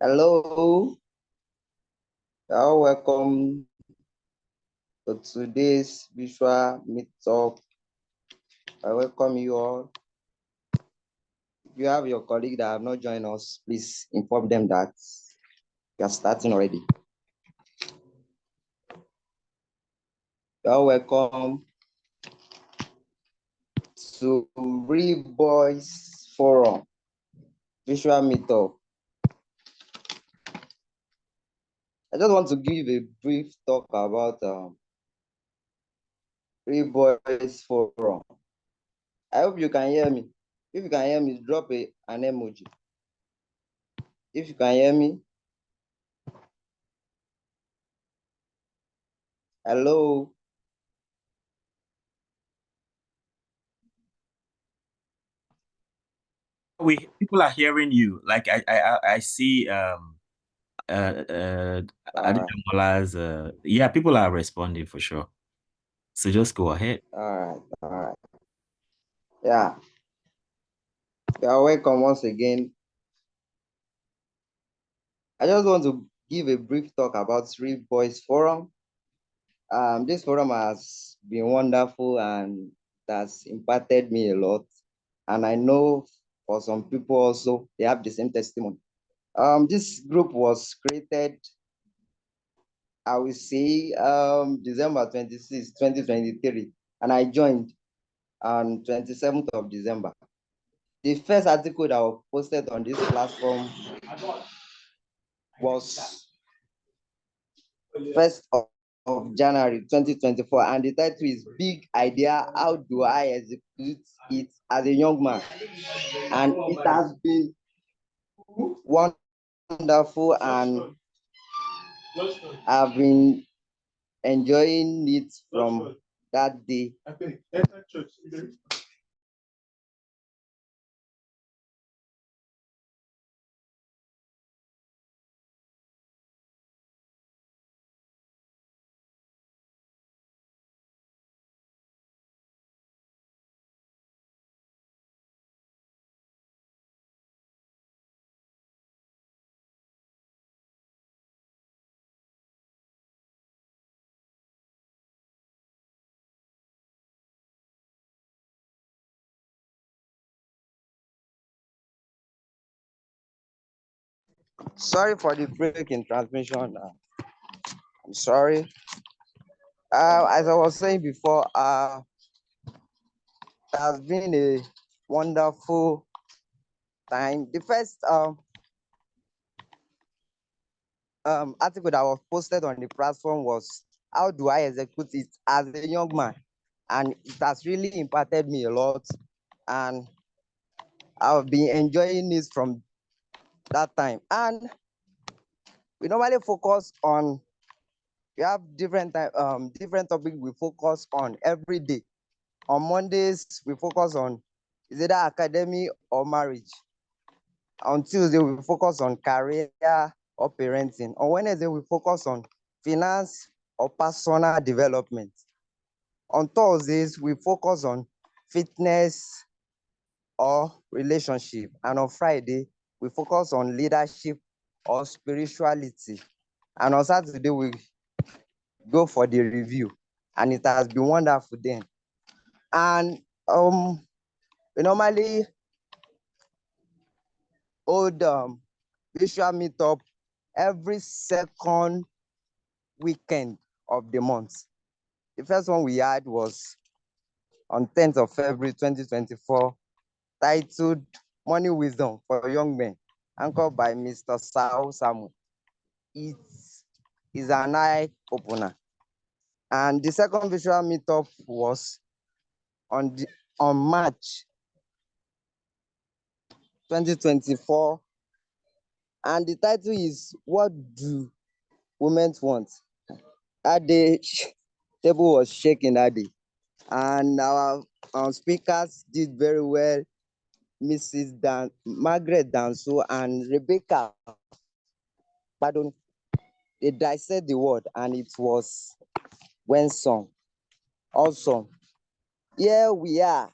Hello, you're welcome to today's Virtual Meetup. I welcome you all. If you have your colleague that have not joined us, please inform them that we are starting already. You're welcome to Real Boys Forum Virtual Meetup. I just want to give a brief talk about Real Boys Forum. I hope you can hear me. If you can hear me, drop an emoji. If you can hear me. Hello. People are hearing you. Like I see Adedamola's yeah, people are responding for sure. So just go ahead. All right. Yeah. You are welcome once again. I just want to give a brief talk about Three Boys Forum. This forum has been wonderful and has impacted me a lot. And I know for some people also, they have the same testimony. This group was created, I will say, December 26, 2023, and I joined on 27th of December. The first article that was posted on this platform was 1st of January 2024, and the title is Big Idea, How Do I Execute It as a Young Man? And it has been wonderful, and I've been enjoying it from that day. Sorry for the break in transmission. I'm sorry. As I was saying before, it has been a wonderful time. The first article that was posted on the platform was how do I execute it as a young man, and it has really impacted me a lot, and I've been enjoying this from that time. And we normally focus on, we have different topics we focus on every day. On Mondays we focus on is either academy or marriage. On Tuesday we focus on career or parenting. On Wednesday we focus on finance or personal development. On Thursdays we focus on fitness or relationship. And on Friday we focus on leadership or spirituality. And on Saturday we go for the review, and it has been wonderful then. And we normally hold Virtual Meetup every second weekend of the month. The first one we had was on 10th of February 2024, titled Money Wisdom for Young Men, anchored by Mr. Sao Samu. It is an eye opener. And the second Virtual Meetup was on March 2024, and the title is What Do Women Want? That day, table was shaking that day, and our speakers did very well. Mrs. Margaret Danso and Rebecca, pardon, they dissected the word, and it was when song. Awesome. Here we are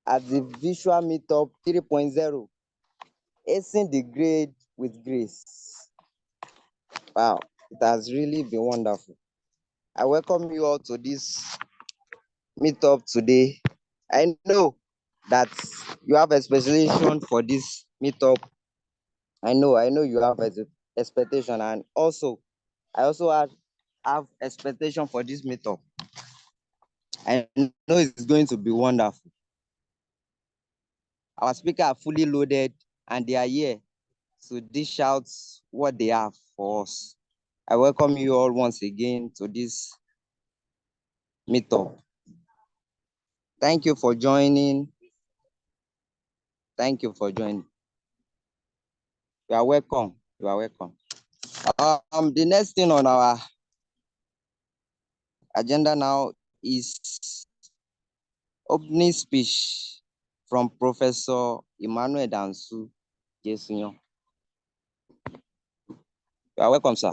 at the Virtual Meetup 3.0, Acing the Grades with grace. Wow, it has really been wonderful. I welcome you all to this meetup today. I know that you have expectation for this meetup. I know you have expectation, and I also have expectation for this meetup. I know it's going to be wonderful. Our speakers are fully loaded and they are here to dish out what they have for us. I welcome you all once again to this meetup. Thank you for joining. Thank you for joining. You are welcome. You are welcome. The next thing on our agenda now is opening speech from Professor Emmanuel Dansu Jesunyo. You are welcome, sir.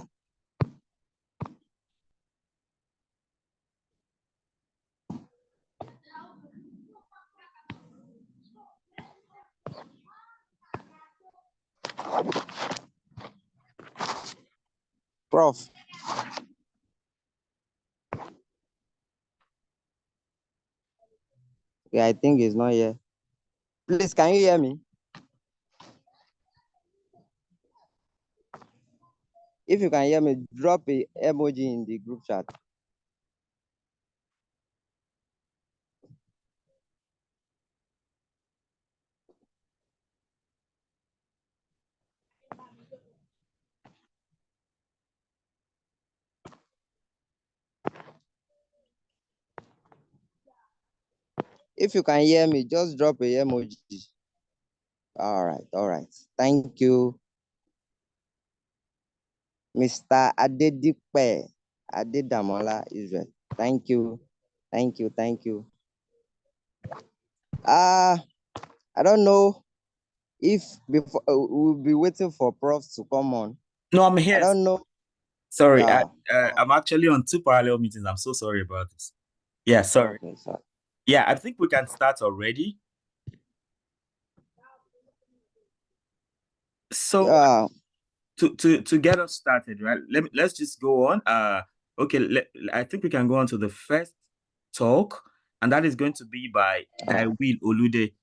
Prof. Yeah, I think he's not here. Please, can you hear me? If you can hear me, drop a emoji in the group chat. If you can hear me, just drop a emoji. All right. Thank you, Mr. Adedipe, Adedamola Israel. Thank you. I don't know if before we'll be waiting for profs to come on. No, I'm here. I don't know. Sorry, Yeah. I'm actually on 2 parallel meetings. I'm so sorry about this. Yeah, sorry. Okay, sir. Yeah, I think we can start already. So Yeah. to get us started, right? Let's just go on. Okay, I think we can go on to the first talk, and that is going to be by Thywill Olude.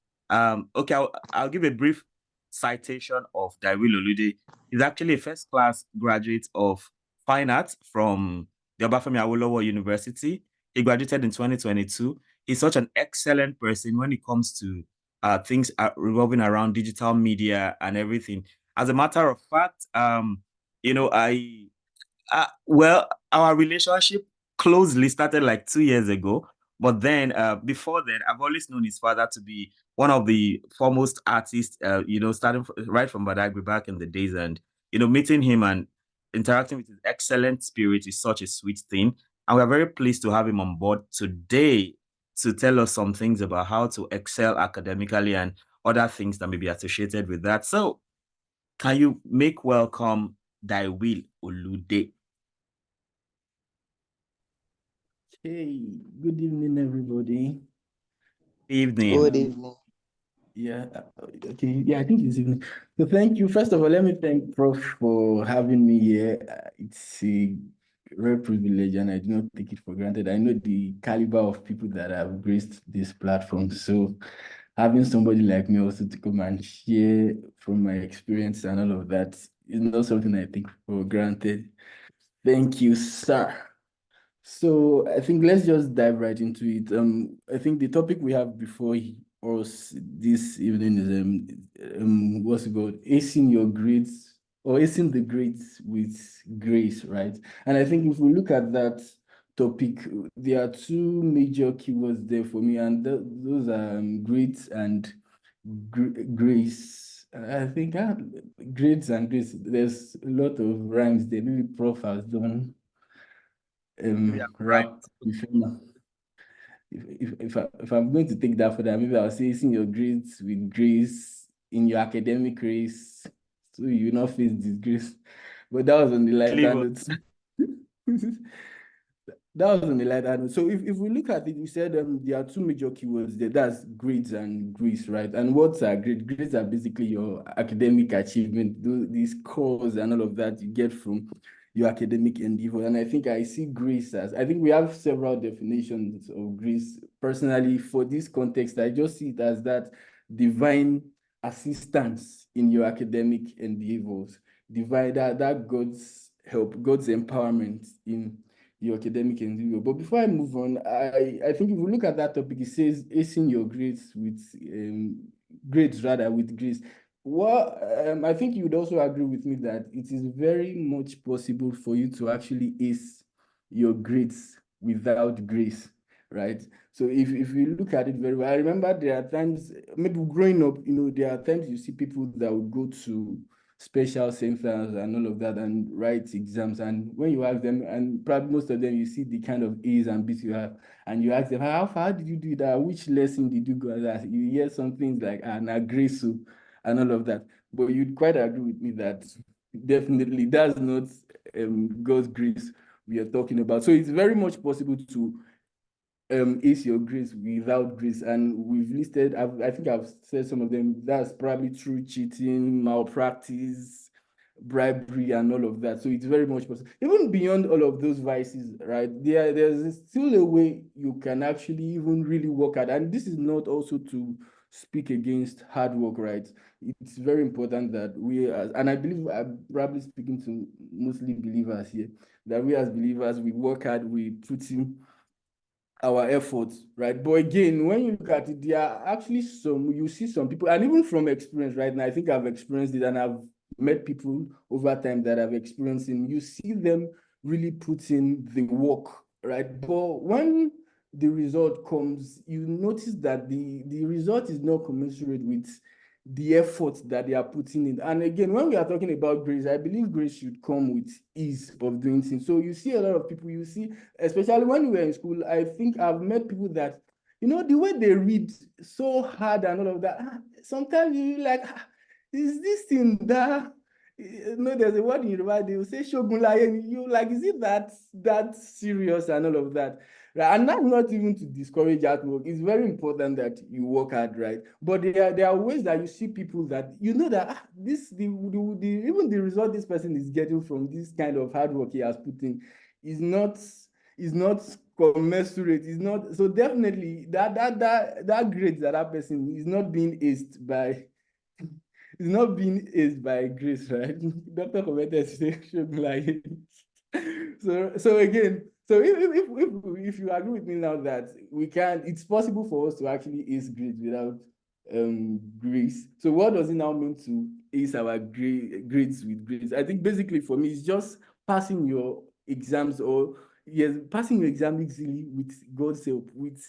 Okay, I'll give a brief citation of Thywill Olude. He's actually a first class graduate of fine arts from the Obafemi Awolowo University. He graduated in 2022. He's such an excellent person when it comes to things revolving around digital media and everything. As a matter of fact, you know, well, our relationship closely started like 2 years ago. But then, before then, I've always known his father to be one of the foremost artists, starting right from Badagry back in the days. And, meeting him and interacting with his excellent spirit is such a sweet thing. And we're very pleased to have him on board today to tell us some things about how to excel academically and other things that may be associated with that. So, can you make welcome Thywill Olude? Hey, good evening, everybody. Evening. Good evening. Yeah, okay. Yeah, I think it's evening. So thank you. First of all, let me thank Prof for having me here. It's a real privilege and I do not take it for granted. I know the caliber of people that have graced this platform. So having somebody like me also to come and share from my experience and all of that is not something I take for granted. Thank you, sir. So I think let's just dive right into it. I think the topic we have before us this evening is what's it called? Acing your grades or acing the grades with grace, right? And I think if we look at that topic, there are two major keywords there for me, and those are grades and grace. I think grades and grace. There's a lot of rhymes there. Maybe Prof has done rap before. If I'm going to take that for that, maybe I'll say in your grades with grace in your academic race, so you not face disgrace. But that was on the lighter note. That was on the lighter note. So if we look at it, we said there are two major keywords there. That's grades and grace, right? And what are grades? Grades are basically your academic achievement, these scores and all of that you get from your academic endeavor. And I think I see grace as, I think we have several definitions of grace. Personally, for this context, I just see it as that divine assistance in your academic endeavors, divine, that God's help, God's empowerment in your academic endeavor. But before I move on, I think if we look at that topic, it says acing your grades with grades rather with grace. Well, I think you would also agree with me that it is very much possible for you to actually ace your grades without grace, right? So if you look at it very well, I remember there are times, maybe growing up, there are times you see people that would go to special centers and all of that and write exams, and when you ask them, and probably most of them, you see the kind of A's and B's you have, and you ask them, how far did you do that? Which lesson did you go at? You hear some things like an agreso and all of that. But you'd quite agree with me that definitely that's not God's grace we are talking about. So it's very much possible to ace your grades without grace, and we've listed, I think I've said some of them. That's probably through cheating, malpractice, bribery, and all of that. So it's very much possible. Even beyond all of those vices, right? There's still a way you can actually even really work hard, and this is not also to speak against hard work, right? It's very important that we, and I believe I'm probably speaking to mostly believers here, that we as believers, we work hard, we put in our efforts, right? But again, when you look at it, there are actually you see some people, and even from experience right now, I think I've experienced it, and I've met people over time that I've experienced it. You see them really put in the work, right? But when the result comes, you notice that the result is not commensurate with the effort that they are putting in. And again, when we are talking about grace, I believe grace should come with ease of doing things. So you see a lot of people, you see, especially when we were in school, I think I've met people that, the way they read so hard and all of that, sometimes you like, is this thing that, there's a word in Yoruba, they will say shogunlaye, and you like, is it that serious and all of that? Right? And that's not even to discourage hard work. It's very important that you work hard, right? But there are ways that you see people that that even the result this person is getting from this kind of hard work he has put in is not commensurate. Is not, so definitely that grade that person is not being aced by. It's not being aced by grace, right? Doctor commented like so again, so if you agree with me now that it's possible for us to actually ace grades without grace. So what does it now mean to ace our grades with grace? I think basically for me, it's just passing your exams, or passing your exam easily with God's help, with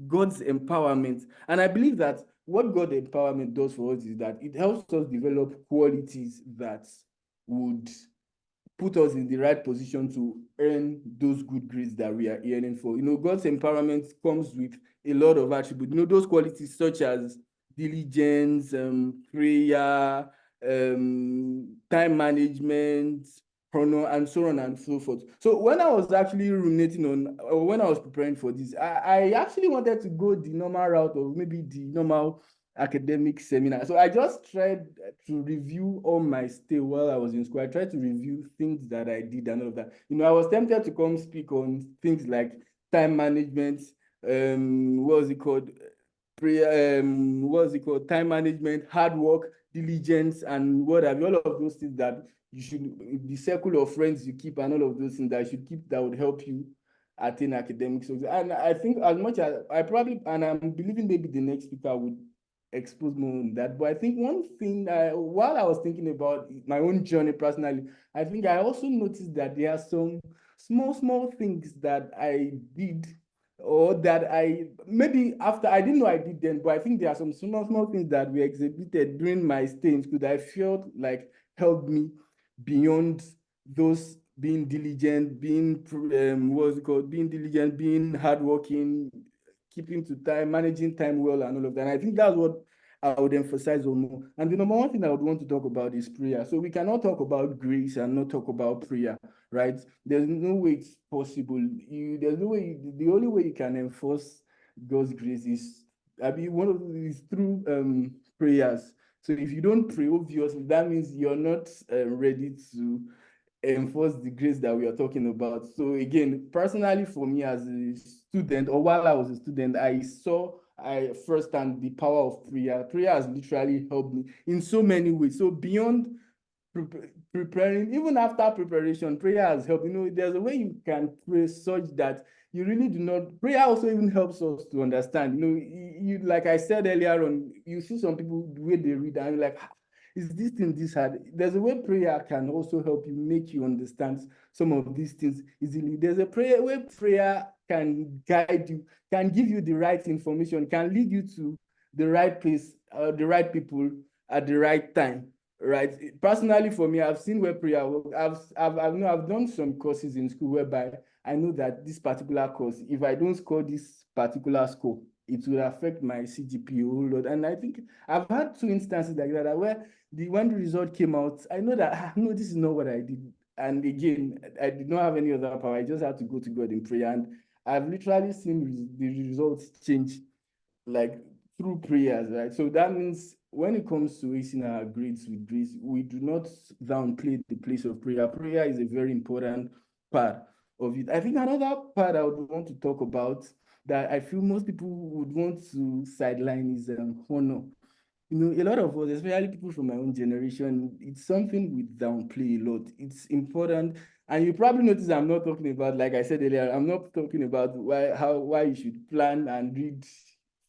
God's empowerment. And I believe that what God empowerment does for us is that it helps us develop qualities that would put us in the right position to earn those good grades that we are yearning for. God's empowerment comes with a lot of attributes. Those qualities such as diligence, prayer, time management, and so on and so forth. So when I was actually ruminating on, or when I was preparing for this, I actually wanted to go the normal route of maybe the normal academic seminar. So I just tried to review all my stay while I was in school. I tried to review things that I did and all of that. I was tempted to come speak on things like time management, what was it called? Time management, hard work, diligence, and what have you, all of those things that you should, the circle of friends you keep, and all of those things that you should keep that would help you attain academic success. And I think as much as and I'm believing maybe the next speaker would expose more on that. But I think one thing, while I was thinking about my own journey personally, I think I also noticed that there are some small things that I did, or that maybe after, I didn't know I did then, but I think there are some small things that we exhibited during my stay in school that I felt like helped me beyond those being diligent, being being diligent, being hardworking, keeping to time, managing time well, and all of that. And I think that's what I would emphasize on more. And the number one thing I would want to talk about is prayer. So we cannot talk about grace and not talk about prayer, right? There's no way it's possible. There's no way. The only way you can enforce God's grace is, one of these through prayers. So if you don't pray, obviously that means you're not ready to enforce the grace that we are talking about. So again, personally for me as a student, or while I was a student, I saw firsthand the power of prayer. Prayer has literally helped me in so many ways. So beyond preparing, even after preparation, prayer has helped. There's a way you can pray such that you really do not. Prayer also even helps us to understand. You like I said earlier on, you see some people the way they read and you're like, is this thing this hard? There's a way prayer can also help you, make you understand some of these things easily. There's a prayer where prayer can guide you, can give you the right information, can lead you to the right place, the right people at the right time. Right. Personally, for me, I've seen where prayer works. I've done some courses in school whereby I know that this particular course, if I don't score this particular score, it will affect my CGPA a whole lot. And I think I've had 2 instances like that where when the result came out, I know that no, this is not what I did. And again, I did not have any other power. I just had to go to God in prayer. And I've literally seen the results change like through prayers, right? So that means when it comes to acing our grades with grace, we do not downplay the place of prayer. Prayer is a very important part of it. I think another part I would want to talk about that I feel most people would want to sideline is honor. A lot of us, especially people from my own generation, it's something we downplay a lot. It's important. And you probably notice I'm not talking about, like I said earlier, I'm not talking about why you should plan and read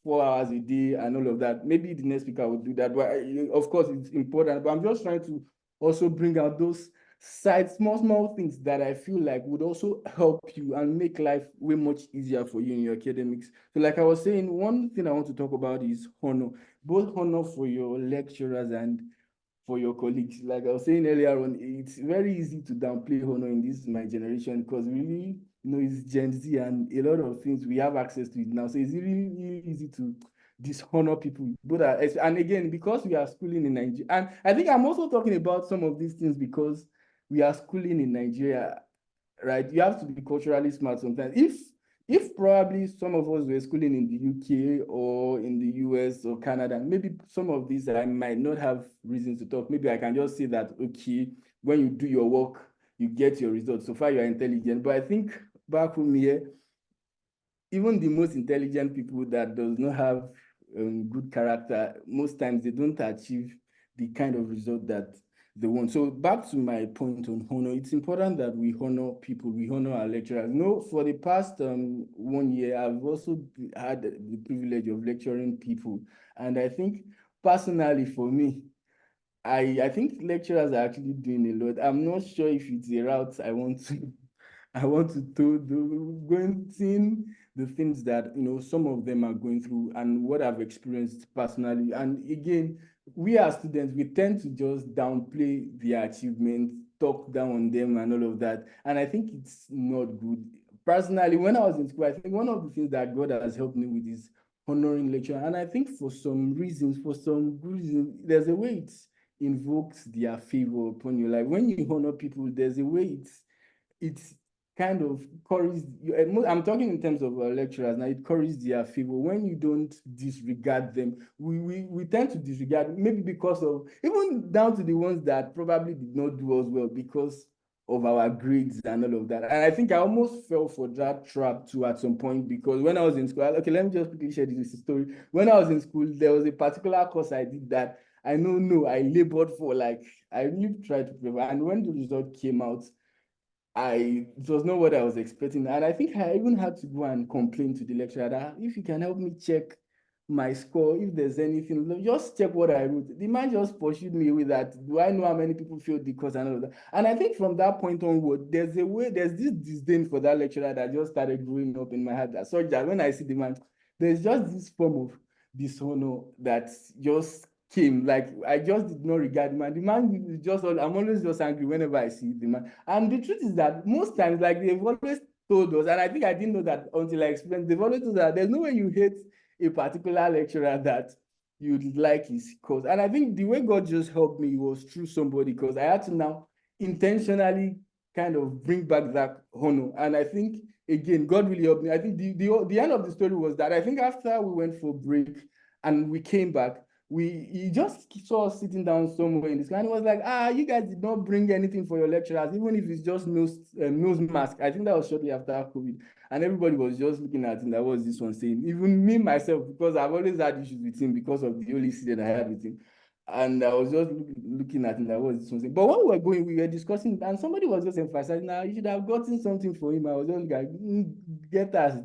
4 hours a day and all of that. Maybe the next speaker will do that. But of course, it's important. But I'm just trying to also bring out those small things that I feel like would also help you and make life way much easier for you in your academics. So like I was saying, one thing I want to talk about is honor, both honor for your lecturers and for your colleagues. Like I was saying earlier on, it's very easy to downplay honor in this my generation because really, it's Gen Z and a lot of things we have access to it now. So it's really, really easy to dishonor people. And again, because we are schooling in Nigeria, and I think I'm also talking about some of these things because we are schooling in Nigeria, right? You have to be culturally smart sometimes. If probably some of us were schooling in the UK or in the US or Canada, maybe some of these I might not have reasons to talk. Maybe I can just say that, okay, when you do your work, you get your results. So far, you're intelligent. But I think back home here, even the most intelligent people that does not have good character, most times they don't achieve the kind of result that they want. So back to my point on honor, it's important that we honor people, we honor our lecturers. For the past 1 year, I've also had the privilege of lecturing people. And I think personally for me, I think lecturers are actually doing a lot. I'm not sure if it's a route I want to do, going seeing the things that some of them are going through and what I've experienced personally. And again, we as students, we tend to just downplay their achievements, talk down on them and all of that. And I think it's not good. Personally, when I was in school, I think one of the things that God has helped me with is honoring lecture. And I think for some reasons, for some good reasons, there's a way it invokes their favor upon you. Like when you honor people, there's a way it's kind of encourages you. I'm talking in terms of lecturers now. It encourages their favor when you don't disregard them. We tend to disregard, maybe because of, even down to the ones that probably did not do as well because of our grades and all of that. And I think I almost fell for that trap too at some point, because when I was in school, okay, let me just quickly share this story. When I was in school, there was a particular course I did that I I labored for, like I really tried to prepare. And when the result came out, it was not what I was expecting. And I think I even had to go and complain to the lecturer that if you can help me check my score, if there's anything, just check what I wrote. The man just pursued me with that. Do I know how many people failed the course and all of that? And I think from that point onward, there's this disdain for that lecturer that just started growing up in my head. Such that when I see the man, there's just this form of dishonor that just came. Like I just did not regard the man. The man is just I'm always just angry whenever I see the man. And the truth is that most times, like they've always told us, and I think I didn't know that until I explained, they've always told us that there's no way you hate a particular lecturer that you'd like his course. And I think the way God just helped me was through somebody, because I had to now intentionally kind of bring back that honor. And I think, again, God really helped me. I think the end of the story was that I think after we went for break and we came back, he just saw us sitting down somewhere in this and he was like, you guys did not bring anything for your lecturers, even if it's just nose mask. I think that was shortly after COVID. And everybody was just looking at him, that was this one saying, even me myself, because I've always had issues with him because of the only incident I had with him. And I was just looking at him, that was this one saying. But when we were going, we were discussing, and somebody was just emphasizing, now you should have gotten something for him. I was just like, get us.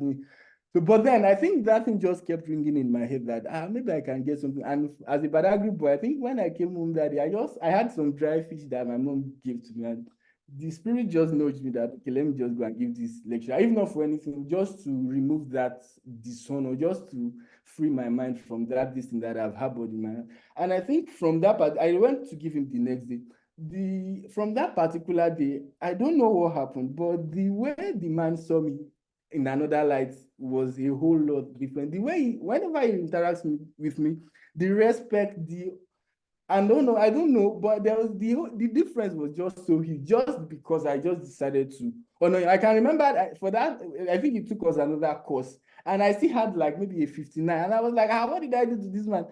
So, but then I think that thing just kept ringing in my head that maybe I can get something. And as a Badagry boy, I think when I came home that day, I had some dry fish that my mom gave to me, and the spirit just nudged me that, okay, let me just go and give this lecture, if not for anything, just to remove that dishonor, just to free my mind from that this thing that I've harbored in my mind. And I think from that part, I went to give him the next day. From that particular day, I don't know what happened, but the way the man saw me in another light was a whole lot different. The way whenever he interacts with me, the respect, I don't know, but there was the difference was just so huge, just because I just decided to. Oh no, I can remember for that, I think it took us another course, and I still had like maybe a 59, and I was like, what did I do to this man?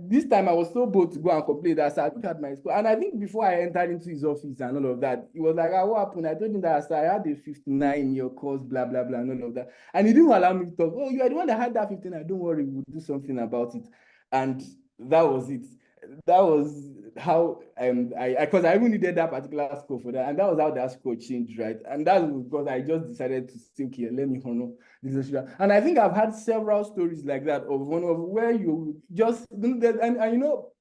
This time I was so bold to go and complain that I looked at my score, and I think before I entered into his office and all of that, he was like, what happened? I told him that I had a 59 in your course, blah blah blah, and all of that, and he didn't allow me to talk. Oh, you are the one that had that 59. Don't worry, we'll do something about it, and that was it. That was how because I even needed that particular score for that, and that was how that score changed, right? And that's because I just decided to say, okay, let me honor this. And I think I've had several stories like that of one of where you just and you know,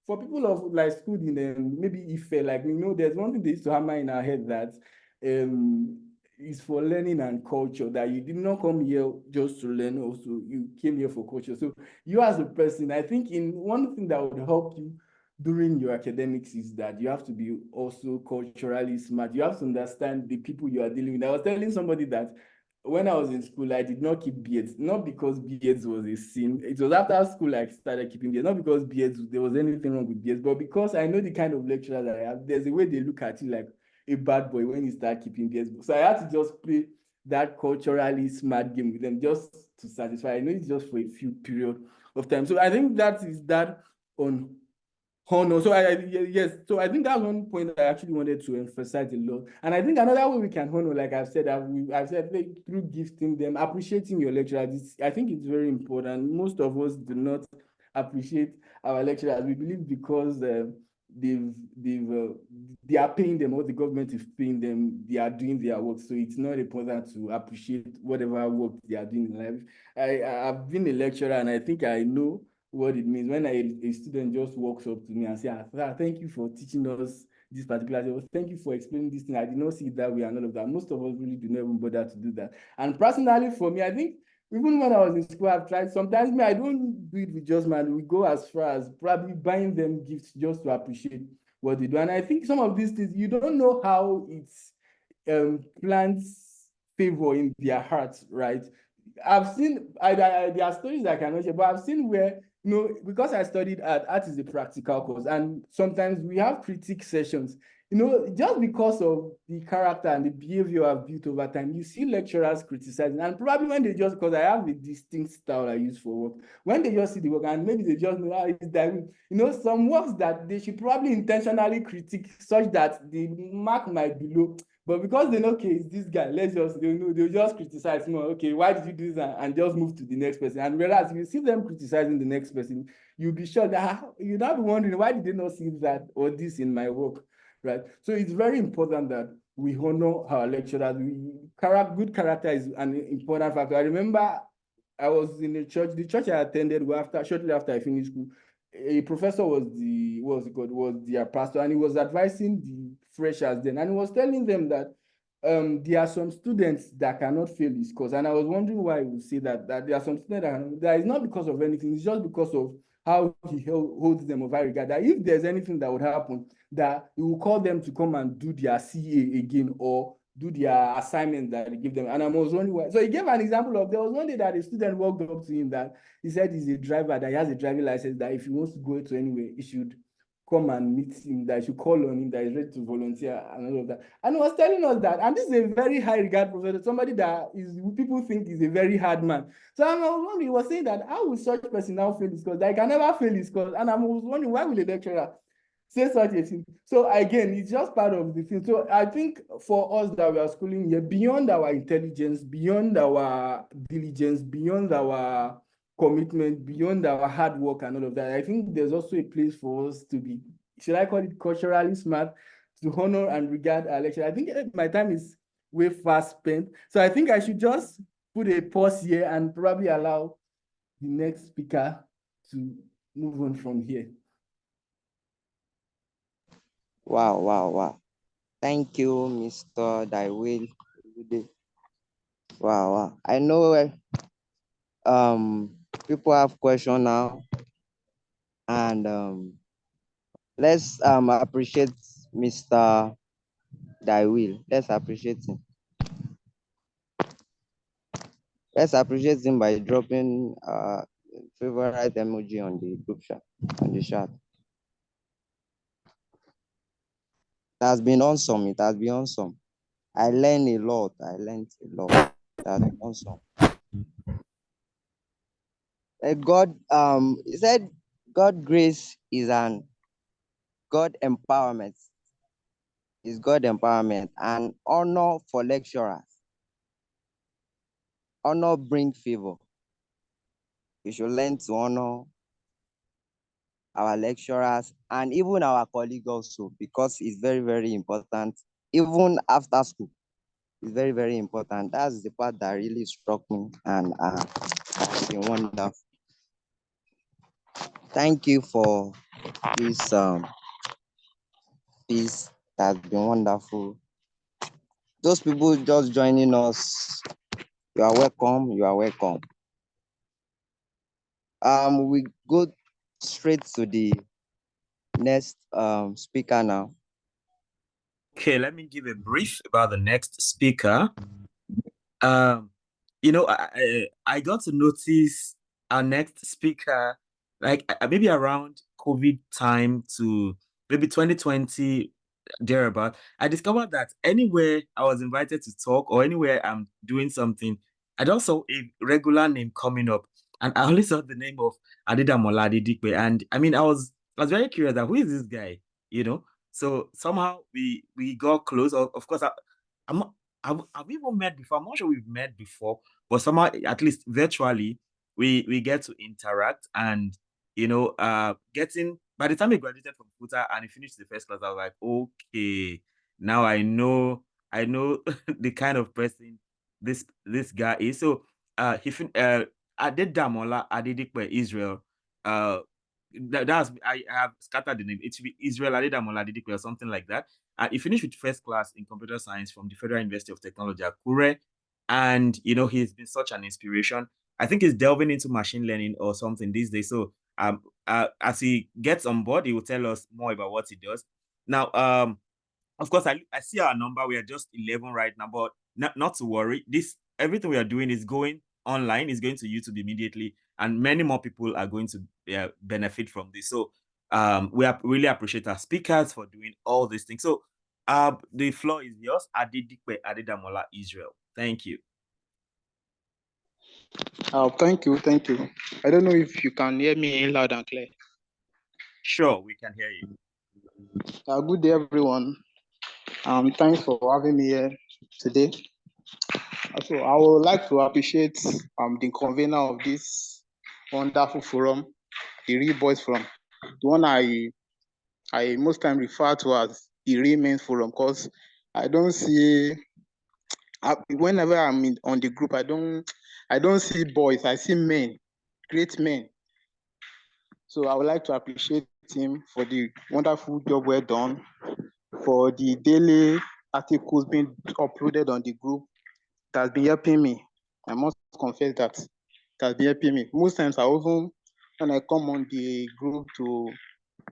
for people of like school in maybe Ife, like there's one thing they used to hammer in our head that is for learning and culture, that you did not come here just to learn, also you came here for culture. So you as a person, I think in one thing that would help you during your academics is that you have to be also culturally smart. You have to understand the people you are dealing with. I was telling somebody that when I was in school, I did not keep beards, not because beards was a sin. It was after school I started keeping beards, not because beards, there was anything wrong with beards, but because I know the kind of lecturers that I have. There's a way they look at you like a bad boy when you start keeping beards. So I had to just play that culturally smart game with them just to satisfy. I know it's just for a few period of time. So I think that is that on honor. So yes, so I think that's one point I actually wanted to emphasize a lot. And I think another way we can honor, like I've said through gifting them, appreciating your lecturers. I think it's very important. Most of us do not appreciate our lecturers. We believe because they are paying them, or the government is paying them, they are doing their work. So it's not important to appreciate whatever work they are doing in life. I've been a lecturer, and I think I know what it means when a student just walks up to me and say, thank you for teaching us this particular thing. Thank you for explaining this thing. I did not see it that way and all of that. Most of us really do not even bother to do that. And personally, for me, I think even when I was in school, I've tried. Sometimes I don't do it with just man. We go as far as probably buying them gifts just to appreciate what they do. And I think some of these things, you don't know how it's plants favor in their hearts, right? I've seen, there are stories I cannot share, but I've seen where, because I studied art is a practical course, and sometimes we have critique sessions. Just because of the character and the behavior I've built over time, you see lecturers criticizing, and probably when they just, because I have a distinct style I use for work, when they just see the work and maybe they just know how it's that, some works that they should probably intentionally critique such that the mark might be low. But because they know, okay, it's this guy, they'll just criticize more. Okay, why did you do this? And just move to the next person. And whereas if you see them criticizing the next person, you'll be sure that you'll not be wondering, why did they not see that or this in my work, right? So it's very important that we honor our lecturers. Good character is an important factor. I remember I was in the church I attended shortly after I finished school. A professor was their pastor, and he was advising the freshers then, and he was telling them that there are some students that cannot fail his course. And I was wondering why he would say that there are some students that is not because of anything, it's just because of how he holds them of high regard, that if there's anything that would happen, that he will call them to come and do their CA again, or do their assignments that they give them. And I was wondering, so he gave an example of, there was one day that a student walked up to him that he said he's a driver, that he has a driving license, that if he wants to go to anywhere, he should come and meet him, that he should call on him, that he's ready to volunteer and all of that. And he was telling us that, and this is a very high regard professor, somebody that is, people think is a very hard man. So I was wondering, he was saying that how will such person now fail his course? That he can never fail his course. And I was wondering, why will a lecturer say such a thing? So again, it's just part of the thing. So I think for us that we are schooling here, beyond our intelligence, beyond our diligence, beyond our commitment, beyond our hard work and all of that, I think there's also a place for us to be, should I call it culturally smart, to honor and regard our lecture. I think my time is way fast spent. So I think I should just put a pause here and probably allow the next speaker to move on from here. Wow. Thank you, Mr. Thywill Olude. Wow. I know people have questions now, and let's appreciate Mr. Thywill. Let's appreciate him. Let's appreciate him by dropping favorite emoji on the group chat, on the chat. It has been awesome. I learned a lot. It has been awesome. God, he said, God grace is an God empowerment. Is God empowerment and honor for lecturers. Honor bring favor. We should learn to honor our lecturers and even our colleagues also, because it's very, very important. Even after school, it's very, very important. That's the part that really struck me, and it's been wonderful. Thank you for this piece. That's been wonderful. Those people just joining us, you are welcome. We go straight to the next speaker now. Okay, let me give a brief about the next speaker. You know, I got to notice our next speaker like maybe around COVID time to maybe 2020 thereabout. I discovered that anywhere I was invited to talk or anywhere I'm doing something, I'd also a regular name coming up, and I only saw the name of Adedamola Adedipe, and I mean I was very curious that who is this guy, you know. So somehow we got close. Of course, I'm not. Have we even met before? I'm not sure we've met before, but somehow, at least virtually, we get to interact. And you know, getting by the time he graduated from Futa and he finished the first class, I was like, okay, now I know the kind of person this guy is. So Adedamola Adedipe Isreal. That's I have scattered the name. It should be Isreal Adedamola Adedipe or something like that. He finished with first class in computer science from the Federal University of Technology, Akure. And, you know, he's been such an inspiration. I think he's delving into machine learning or something these days. So as he gets on board, he will tell us more about what he does. Now, of course, I see our number. We are just 11 right now, but not to worry. Everything we are doing is going online, is going to YouTube immediately, and many more people are going to benefit from this. So we really appreciate our speakers for doing all these things. So the floor is yours, Adedipe Adedamola Isreal. Thank you. Thank you. I don't know if you can hear me loud and clear. Sure, we can hear you. Good day, everyone. Thanks for having me here today. So I would like to appreciate the convener of this wonderful forum, the Real Boys Forum, the one I most time refer to as the Real Men's Forum, because I don't see whenever I'm on the group, I don't see boys, I see men, great men. So I would like to appreciate him for the wonderful job well done, for the daily articles being uploaded on the group. That has been helping me. I must confess that it has been helping me. Most times when I come on the group to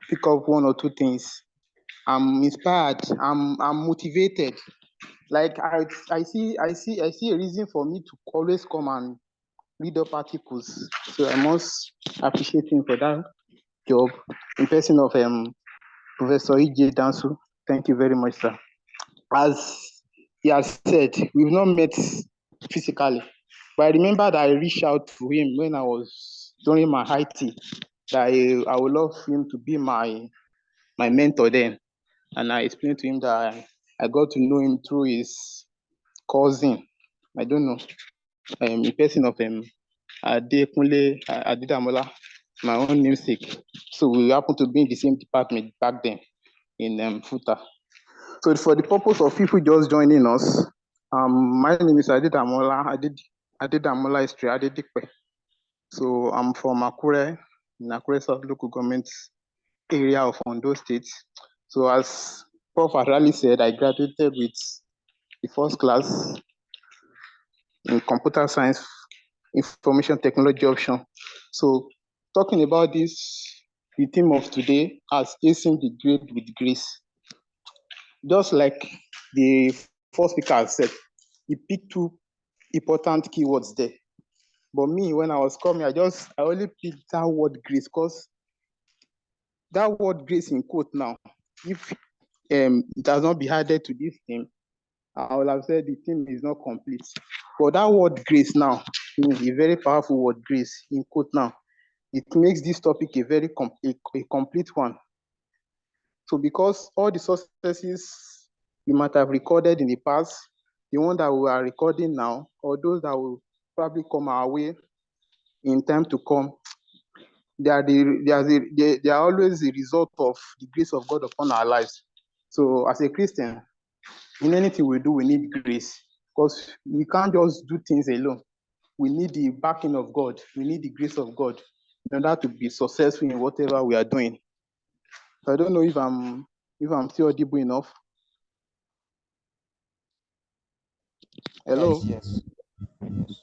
pick up one or two things, I'm inspired, I'm motivated Like I see a reason for me to always come and read up articles. So I must appreciate him for that job. In person of Professor E.J. Dansu. Thank you very much, sir. As he has said, we've not met physically, but I remember that I reached out to him when I was during my IT, that I would love him to be my mentor then. And I explained to him that I got to know him through his cousin. I don't know, in person of Adedamola, my own namesake. So we happened to be in the same department back then in FUTA. So for the purpose of people just joining us, my name is Adedamola Isreal Adedipe. So I'm from Akure, in Akure South Local Government area of Ondo State. So as Prof. Arali said, I graduated with the first class in computer science, information technology option. So talking about this, the theme of today as acing the grade with grace. Just like the first speaker has said, he picked two important keywords there. But me, when I was coming, I only picked that word grace because that word grace in quote now, if it has not been added to this theme, I would have said the theme is not complete. But that word grace now is a very powerful word, grace in quote now. It makes this topic a very complete one. So because all the successes we might have recorded in the past, the one that we are recording now, or those that will probably come our way in time to come, they are always the result of the grace of God upon our lives. So as a Christian, in anything we do, we need grace because we can't just do things alone. We need the backing of God. We need the grace of God in order to be successful in whatever we are doing. So I don't know if I'm still audible enough. Hello. Yes.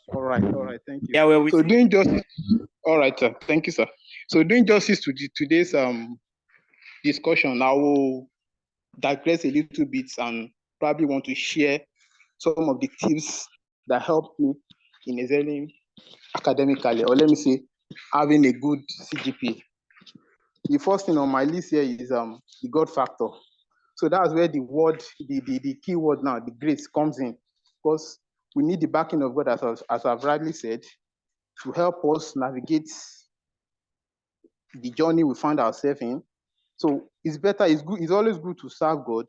All right. Thank you. Yeah, well, So doing justice. All right, sir. Thank you, sir. So doing justice to today's discussion, I will digress a little bit and probably want to share some of the tips that helped me in excelling academically, or let me say, having a good CGPA. The first thing on my list here is the God factor. So that's where the word, the key word now, the grace comes in, because we need the backing of God, as I've rightly said, to help us navigate the journey we find ourselves in. So it's always good to serve God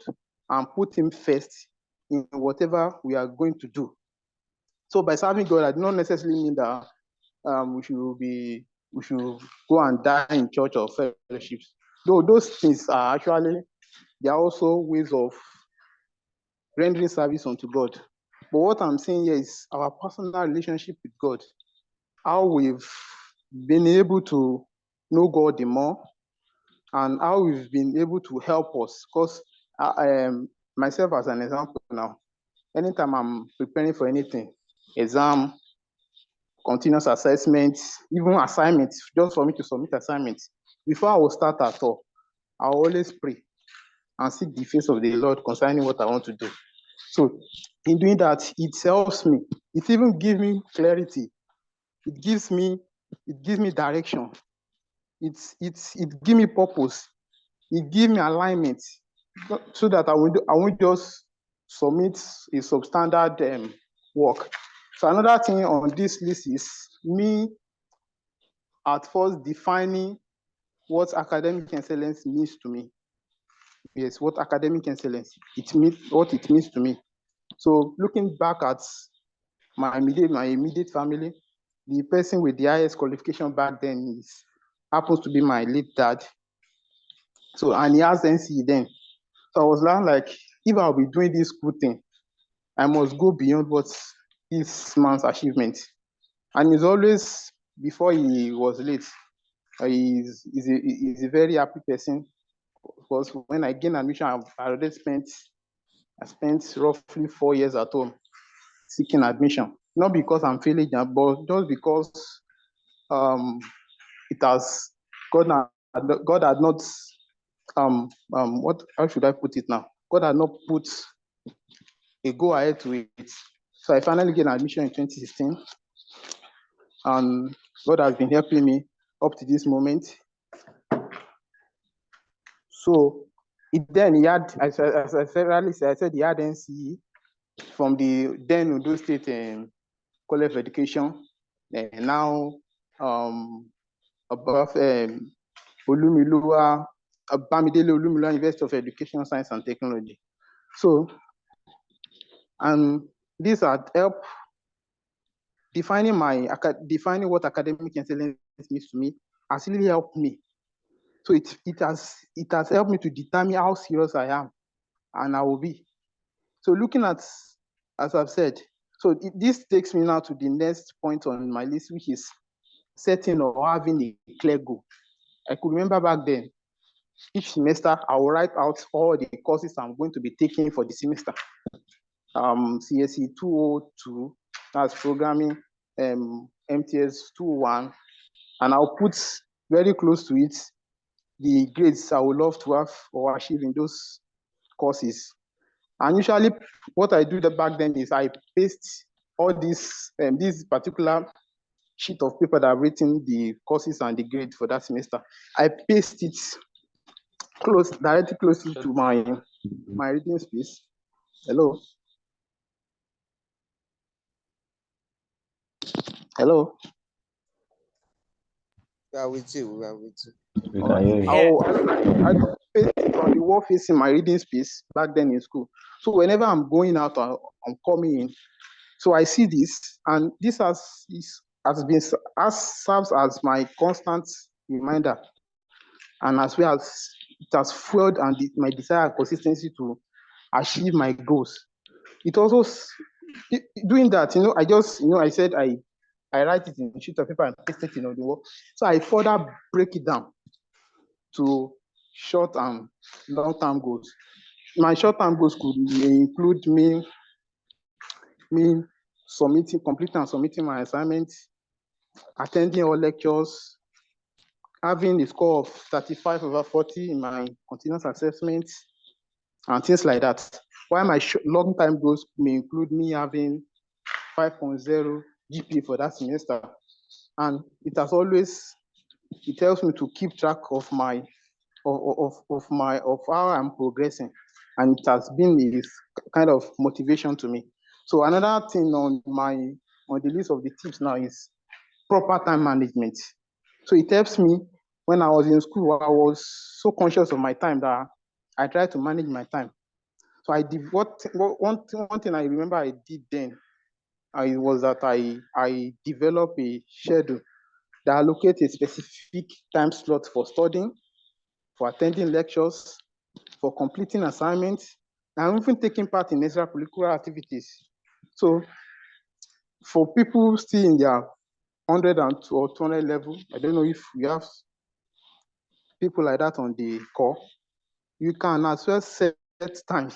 and put him first in whatever we are going to do. So by serving God, I do not necessarily mean that we should go and die in church or fellowships. Though those things are actually, they are also ways of rendering service unto God. But what I'm saying here is our personal relationship with God, how we've been able to know God the more, and how we've been able to help us. Because myself as an example now, anytime I'm preparing for anything, exam, continuous assessments, even assignments, just for me to submit assignments, before I will start at all, I will always pray and seek the face of the Lord concerning what I want to do. So in doing that, it helps me. It even gives me clarity. It gives me direction. It gives me purpose. It gives me alignment, so that I won't just submit a substandard work. So another thing on this list is me at first defining what academic excellence means to me. Yes, what academic excellence what it means to me. So looking back at my immediate family, the person with the highest qualification back then happens to be my late dad. So, and he has NCE then. So I was like, if I'll be doing this good thing, I must go beyond what this man's achievement. And he's always, before he was late, he's a very happy person, because when I gained admission, I spent roughly 4 years at home seeking admission. Not because I'm failing, but just because it has God had not how should I put it now? God had not put go ahead to it. So I finally get an admission in 2016. And God has been helping me up to this moment. So then he had, as I said earlier, I said he had NCE from the then Ondo State College of Education, and now above Bamidele Olumilua University of Education, Science and Technology. So, and these are help defining what academic excellence means to me has really helped me. So it has helped me to determine how serious I am and I will be. So looking at, as I've said, so this takes me now to the next point on my list, which is setting or having a clear goal. I could remember back then, each semester I will write out all the courses I'm going to be taking for the semester. CSE 202, that's programming, MTS 201, and I'll put very close to it the grades I would love to have or achieve in those courses. And usually what I do back then is I paste all this particular sheet of paper that I've written the courses and the grade for that semester. I paste it directly close to my reading space. Hello? Hello? We are with you. We are with you. We can hear you. I paste it on the wall facing my reading space back then in school. So whenever I'm going out or I'm coming in, so I see this, and this serves as my constant reminder, and as well as it has fueled and my desire and consistency to achieve my goals. It also doing that, I said I write it in a sheet of paper and paste it on the wall. So I further break it down to short and long-term goals. My short-term goals could include me completing and submitting my assignments, attending all lectures, having a score of 35 over 40 in my continuous assessment, and things like that. While my long-time goals may include me having 5.0 GPA for that semester. And it helps me to keep track of how I'm progressing. And it has been this kind of motivation to me. So another thing on the list of the tips now is proper time management. So it helps me. When I was in school, I was so conscious of my time that I tried to manage my time. So I did one thing I remember I did then was that I developed a schedule that allocates a specific time slot for studying, for attending lectures, for completing assignments, and even taking part in extracurricular activities. So for people still in their 100 or 200 level, I don't know if we have people like that on the call, you can as well set time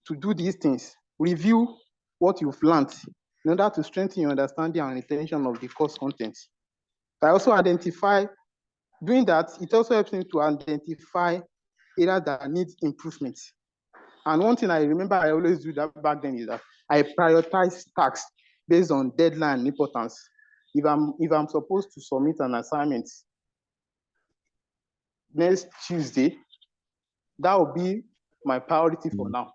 to do these things. Review what you've learned in order to strengthen your understanding and retention of the course content. I also doing that, it also helps me to identify areas that need improvement. And one thing I remember I always do that back then is that I prioritize tasks based on deadline and importance. If I'm supposed to submit an assignment next Tuesday, that will be my priority for now.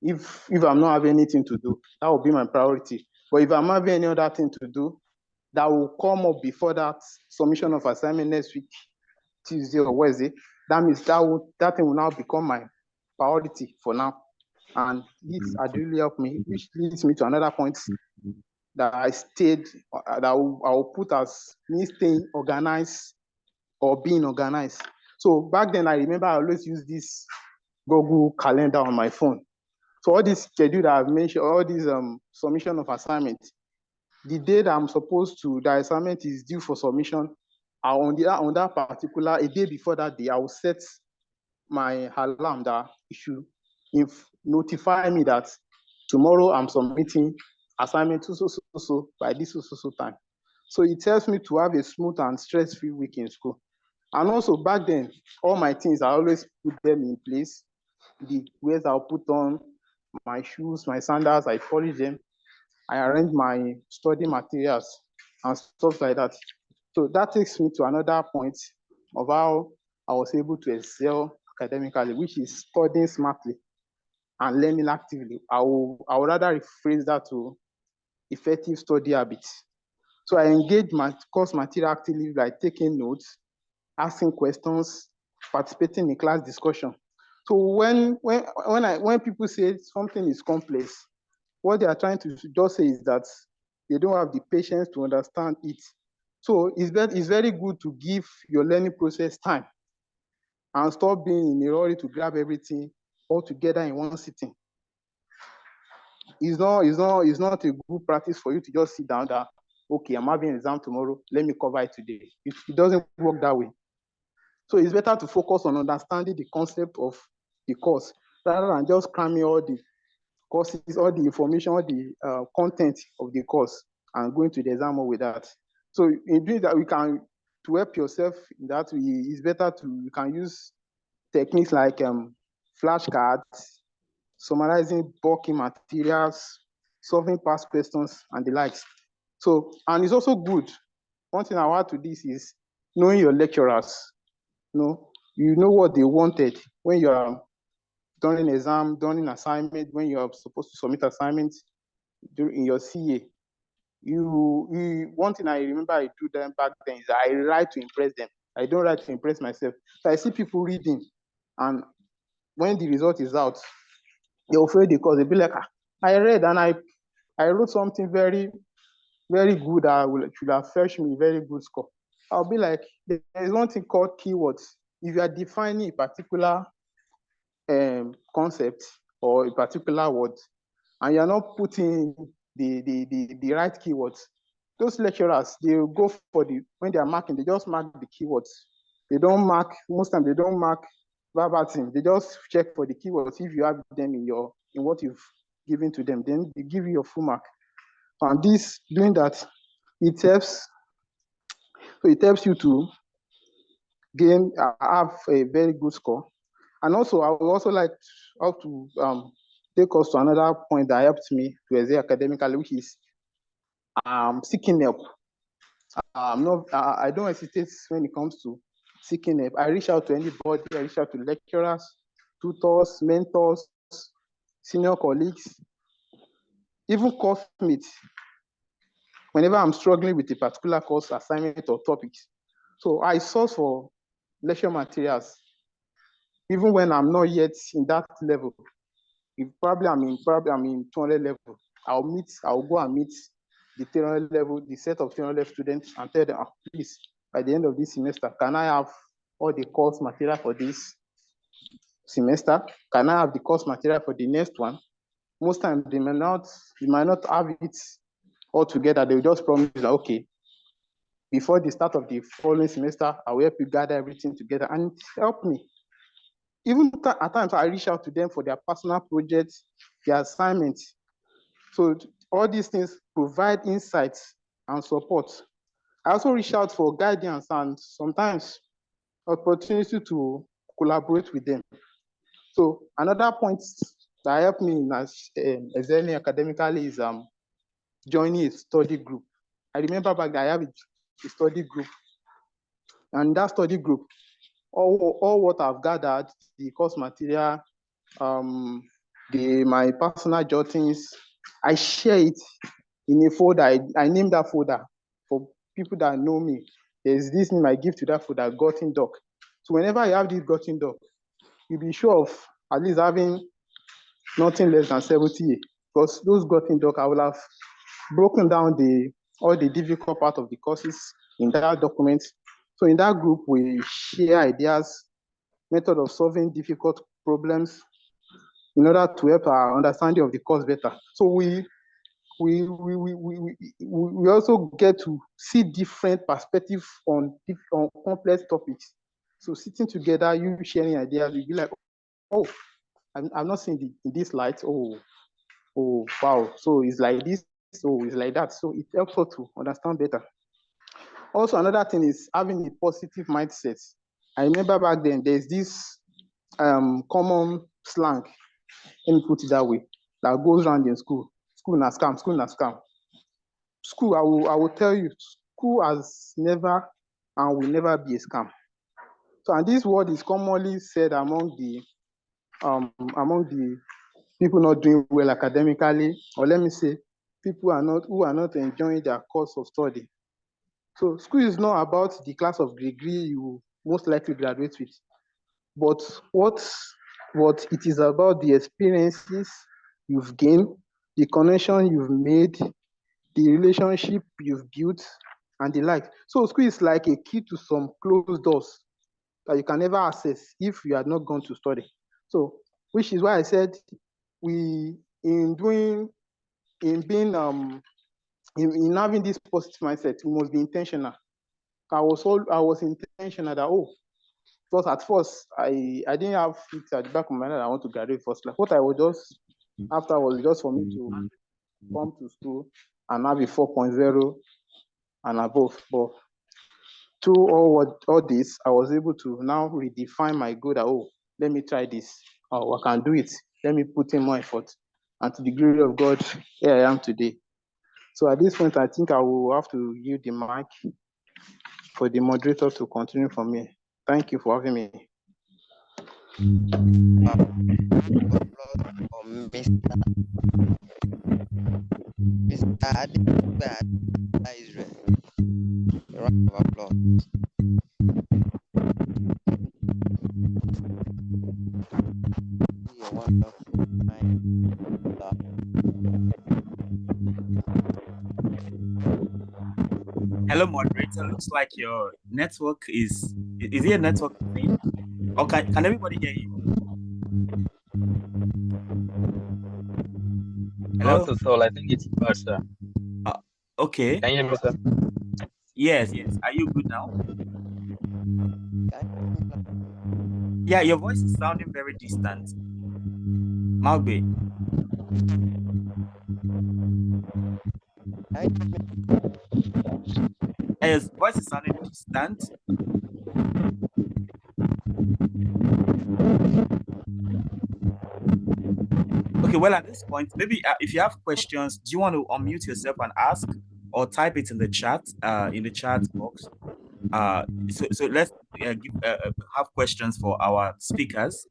If I'm not having anything to do, that will be my priority. But if I'm having any other thing to do, that will come up before that submission of assignment next week, Tuesday or Wednesday, that means that thing will now become my priority for now. And this had really helped me, which leads me to another point that that I will put as me staying organized or being organized. So back then, I remember I always use this Google Calendar on my phone. So all this schedule that I've mentioned, all these submission of assignments, the day that the assignment is due for submission, on that particular, a day before that day, I will set my alarm that it should notify me that tomorrow I'm submitting assignment so by this so time. So it helps me to have a smooth and stress-free week in school. And also back then, all my things, I always put them in place. The ways I'll put on, my shoes, my sandals, I polish them, I arrange my study materials and stuff like that. So that takes me to another point of how I was able to excel academically, which is studying smartly and learning actively. I would rather rephrase that to effective study habits. So I engage my course material actively by taking notes, asking questions, participating in class discussion. So when people say something is complex, what they are trying to just say is that they don't have the patience to understand it. So it's very good to give your learning process time and stop being in a hurry to grab everything all together in one sitting. It's not a good practice for you to just sit down there. Okay, I'm having an exam tomorrow. Let me cover it today. It doesn't work that way. So it's better to focus on understanding the concept of the course rather than just cramming all the courses, all the information, all the content of the course and going to the exam with that. So in doing that, to help yourself in that way, it's better you can use techniques like flashcards, summarizing bulky materials, solving past questions, and the likes. So, and it's also good. One thing I want to this is knowing your lecturers. You know what they wanted when you are during exam, during assignment, when you are supposed to submit assignments in your CA. One thing I remember I do them back then is I write to impress them. I don't write to impress myself. So I see people reading, and when the result is out, they'll fail the course. They'll be like, I read and I wrote something very, very good that should have fetched me a very good score. I'll be like, there's one thing called keywords. If you are defining a particular concept or a particular word, and you're not putting the right keywords, those lecturers, they'll go for when they are marking, they just mark the keywords. They don't mark, most times they don't mark verbatim. They just check for the keywords. If you have them in what you've given to them, then they give you your full mark. And doing that, it helps you to have a very good score. And also, I would also like to take us to another point that helped me to excel academically, which is seeking help. I don't hesitate when it comes to seeking help. I reach out to anybody. I reach out to lecturers, tutors, mentors, senior colleagues, even course mates, whenever I'm struggling with a particular course assignment or topics. So I source for lecture materials, even when I'm not yet in that level. If probably I'm in 200 level, I'll go and meet the 300 level, the set of 300 students, and tell them, please, by the end of this semester, can I have all the course material for this semester? Can I have the course material for the next one? Most times you might not have it all together. They'll just promise that, okay, before the start of the following semester, I will help you gather everything together, and help me. Even at times, I reach out to them for their personal projects, their assignments. So all these things provide insights and support. I also reach out for guidance and sometimes opportunity to collaborate with them. So another point that helped me in excelling academically is joining a study group. I remember back then I have a study group, and that study group, all what I've gathered, the course material, my personal jottings, I share it in a folder. I name that folder for people that know me. There's this name I give to that folder, Gotten Doc. So whenever you have this Gotten Doc, you'll be sure of at least having nothing less than 70, because those Gotten Doc, I will have broken down all the difficult part of the courses in that document. So in that group, we share ideas, method of solving difficult problems in order to help our understanding of the course better. So we also get to see different perspectives on complex topics. So sitting together, you sharing ideas, you'll be like, oh, I'm not seeing in this light. Oh, wow. So it's like this. So it's like that. So it helps us to understand better. Also, another thing is having a positive mindset. I remember back then, there's this common slang, let me put it that way. that goes around in school. School na scam, school na scam. School, I will tell you, school has never and will never be a scam. So, and this word is commonly said among the people not doing well academically, or let me say, people who are not enjoying their course of study. So school is not about the class of degree you most likely graduate with, but what it is about the experiences you've gained, the connection you've made, the relationship you've built, and the like. So school is like a key to some closed doors that you can never access if you had not gone to study. So, which is why I said in having this positive mindset, we must be intentional. I was intentional that because at first I didn't have it at the back of my mind that I want to graduate first class. What I was just after was just for me to come to school and have a 4.0 and above. But through all this, I was able to now redefine my goal that let me try this. I can do it. Let me put in more effort. And to the glory of God, here I am today. So at this point, I think I will have to yield the mic for the moderator to continue from here. Thank you for having me. Mr. Adedipe Isreal. A round of applause. A wonderful mind. Hello, moderator. Looks like your network is it a network thing? Or can everybody hear you? Hello? Not at all. I think it's bad, sir. Okay. Can you hear me, sir? Yes. Are you good now? Yeah, your voice is sounding very distant. Maugbe. His voice is sounding distant. Okay, well, at this point, maybe if you have questions, do you want to unmute yourself and ask, or type it in the chat box? So let's have questions for our speakers.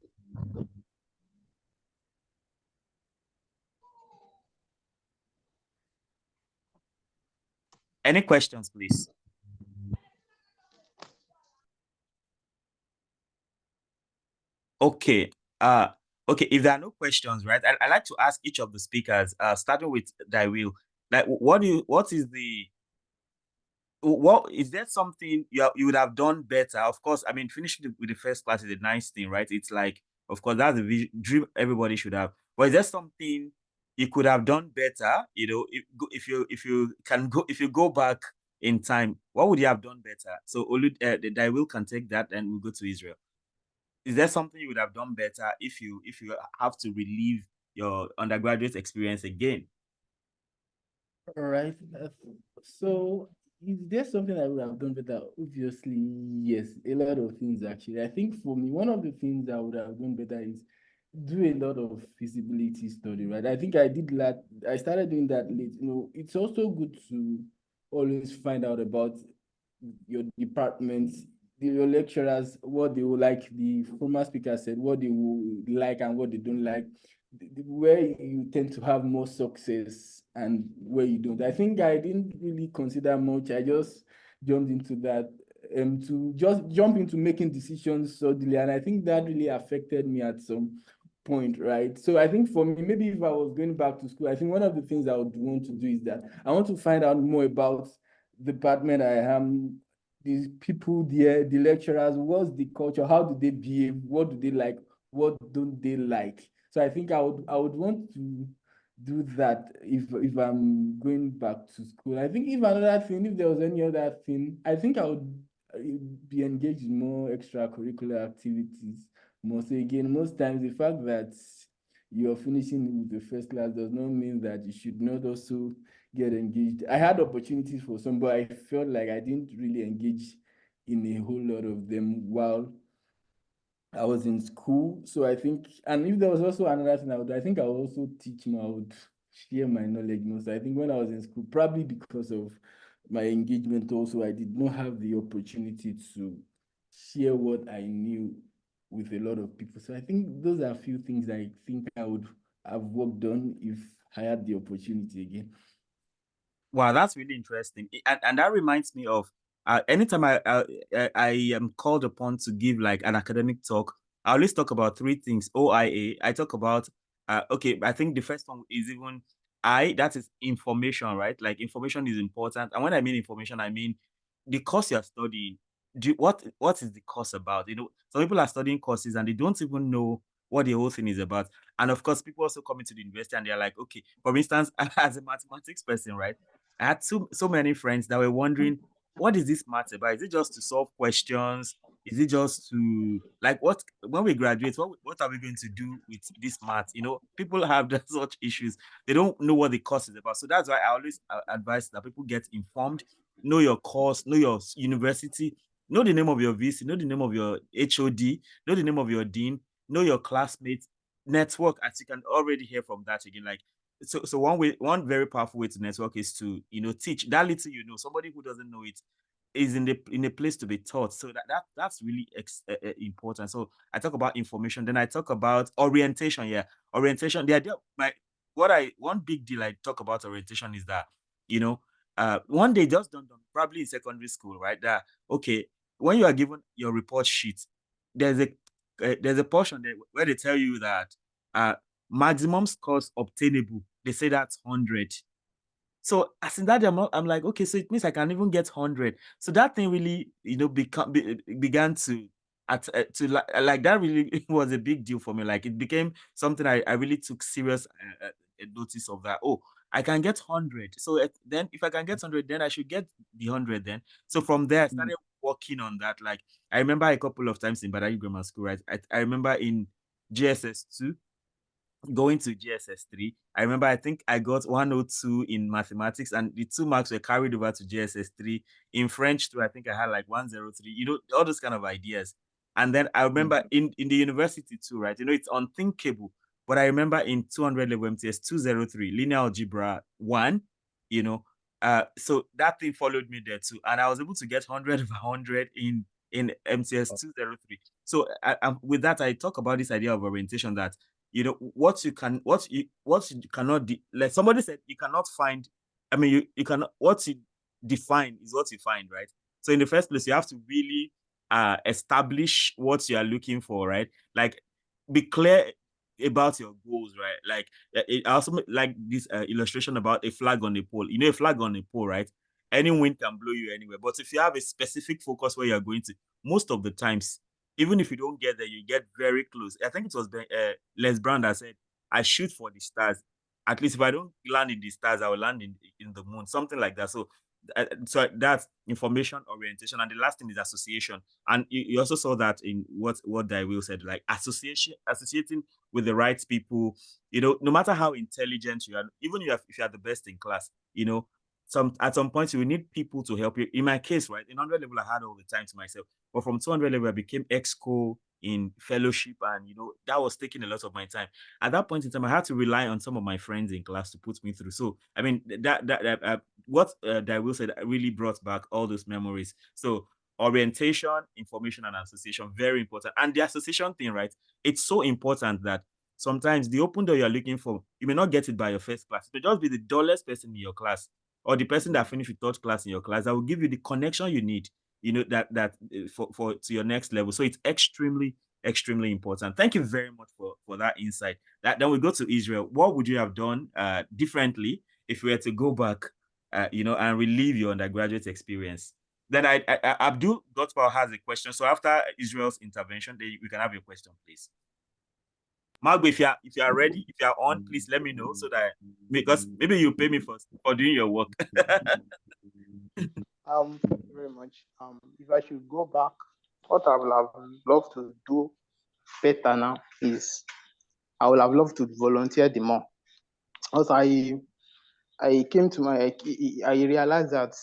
Any questions, please? Okay. Okay. If there are no questions, right? I like to ask each of the speakers, starting with Thywill. Like, what is there something you would have done better? Of course, I mean, finishing with the first class is a nice thing, right? It's like, of course, that's a dream everybody should have. But is there something you could have done better? You know, if you go back in time, what would you have done better? So the Thywill can take that, and we'll go to Isreal. Is there something you would have done better if you have to relive your undergraduate experience again? All right. So, is there something I would have done better? Obviously, yes. A lot of things, actually. I think for me, one of the things I would have done better is do a lot of feasibility study, right? I think I did that. I started doing that late. You know, it's also good to always find out about your department, your lecturers, what they will like. The former speaker said what they will like and what they don't like, where you tend to have more success and where you don't. I think I didn't really consider much. I just jumped into that to just jump into making decisions suddenly, and I think that really affected me at some point, right? So I think for me, maybe if I was going back to school, I think one of the things I would want to do is that I want to find out more about the department I am, these people there, the lecturers, what's the culture, how do they behave, what do they like, what don't they like. So I think I would want to do that if I'm going back to school. I think if there was any other thing, I think I would be engaged in more extracurricular activities. So again, most times the fact that you're finishing with the first class does not mean that you should not also get engaged. I had opportunities for some, but I felt like I didn't really engage in a whole lot of them while I was in school, so I think, and if there was also another thing I think I would also teach more, I would share my knowledge more. So I think when I was in school, probably because of my engagement also, I did not have the opportunity to share what I knew with a lot of people. So I think those are a few things I think I would have worked on if I had the opportunity again. Wow, that's really interesting. And that reminds me of anytime I am called upon to give like an academic talk, I always talk about three things. OIA. I talk about okay, I think the first one is even that is information, right? Like information is important. And when I mean information, I mean the course you're studying. What is the course about? You know, some people are studying courses and they don't even know what the whole thing is about. And of course, people also come into the university and they're like, okay, for instance, as a mathematics person, right? I had so many friends that were wondering, what is this math about? Is it just to solve questions? Is it just to like what when we graduate, what are we going to do with this math? You know, people have such issues. They don't know what the course is about. So that's why I always advise that people get informed, know your course, know your university, know the name of your VC, know the name of your HOD, know the name of your dean, know your classmates, network, as you can already hear from that again. Like so one very powerful way to network is to teach that little somebody who doesn't know it is in a place to be taught. So that's really important. So I talk about information, then I talk about orientation. Yeah, orientation. The idea, one big deal I talk about orientation is that one day just done probably in secondary school, right? That okay, when you are given your report sheet, there's a portion there where they tell you that maximum scores obtainable, they say that's 100. So as in that, I'm like, okay, so it means I can even get 100. So that thing really, began to that really was a big deal for me. Like it became something I really took serious notice of that. Oh, I can get 100. So then if I can get 100, then I should get the 100 then. So from there, I started working on that. Like I remember a couple of times in Badagi Grammar School, right? I remember in GSS 2, going to GSS 3, I remember I think I got 102 in mathematics, and the 2 marks were carried over to GSS 3. In French too, I think I had like 103, all those kind of ideas. And then I remember in the university too, right? It's unthinkable. But I remember in 200 level MTS 203, linear algebra 1, so that thing followed me there too. And I was able to get 100 of 100 in MTS 203. So with that, I talk about this idea of orientation, that what you cannot like somebody said, you cannot find. I mean, you cannot, what you define is what you find, right? So in the first place, you have to really establish what you are looking for, right? Like be clear about your goals, right? Like I also like this illustration about a flag on a pole. A flag on a pole, right? Any wind can blow you anywhere. But if you have a specific focus where you're going to, most of the times, even if you don't get there, you get very close. I think it was Les Brown that said, I shoot for the stars. At least if I don't land in the stars, I will land in the moon, something like that. So that's information orientation. And the last thing is association. And you also saw that in what Thywill said, like associating with the right people, no matter how intelligent you are, even if you are the best in class, at some point you will need people to help you. In my case, right, in 100 level, I had all the time to myself. But from 200 level, I became exco in fellowship, and that was taking a lot of my time. At that point in time, I had to rely on some of my friends in class to put me through. So I mean, what Thywill said really brought back all those memories. So orientation, information, and association, very important. And the association thing, right? It's so important that sometimes the open door you're looking for, you may not get it by your first class. It may just be the dullest person in your class, or the person that finished with third class in your class, that will give you the connection you need, that for to your next level. So it's extremely important. Thank you very much for that insight. Then we go to Isreal. What would you have done differently if we were to go back, and relive your undergraduate experience? Then Abdul Gotpal has a question. So after Israel's intervention, we can have your question, please. Maugbe, if you are ready, if you are on, please let me know, so that because maybe you pay me for doing your work. Thank you very much. If I should go back, what I would have loved to do better now is I would have loved to volunteer the more. Also, I came to I realized that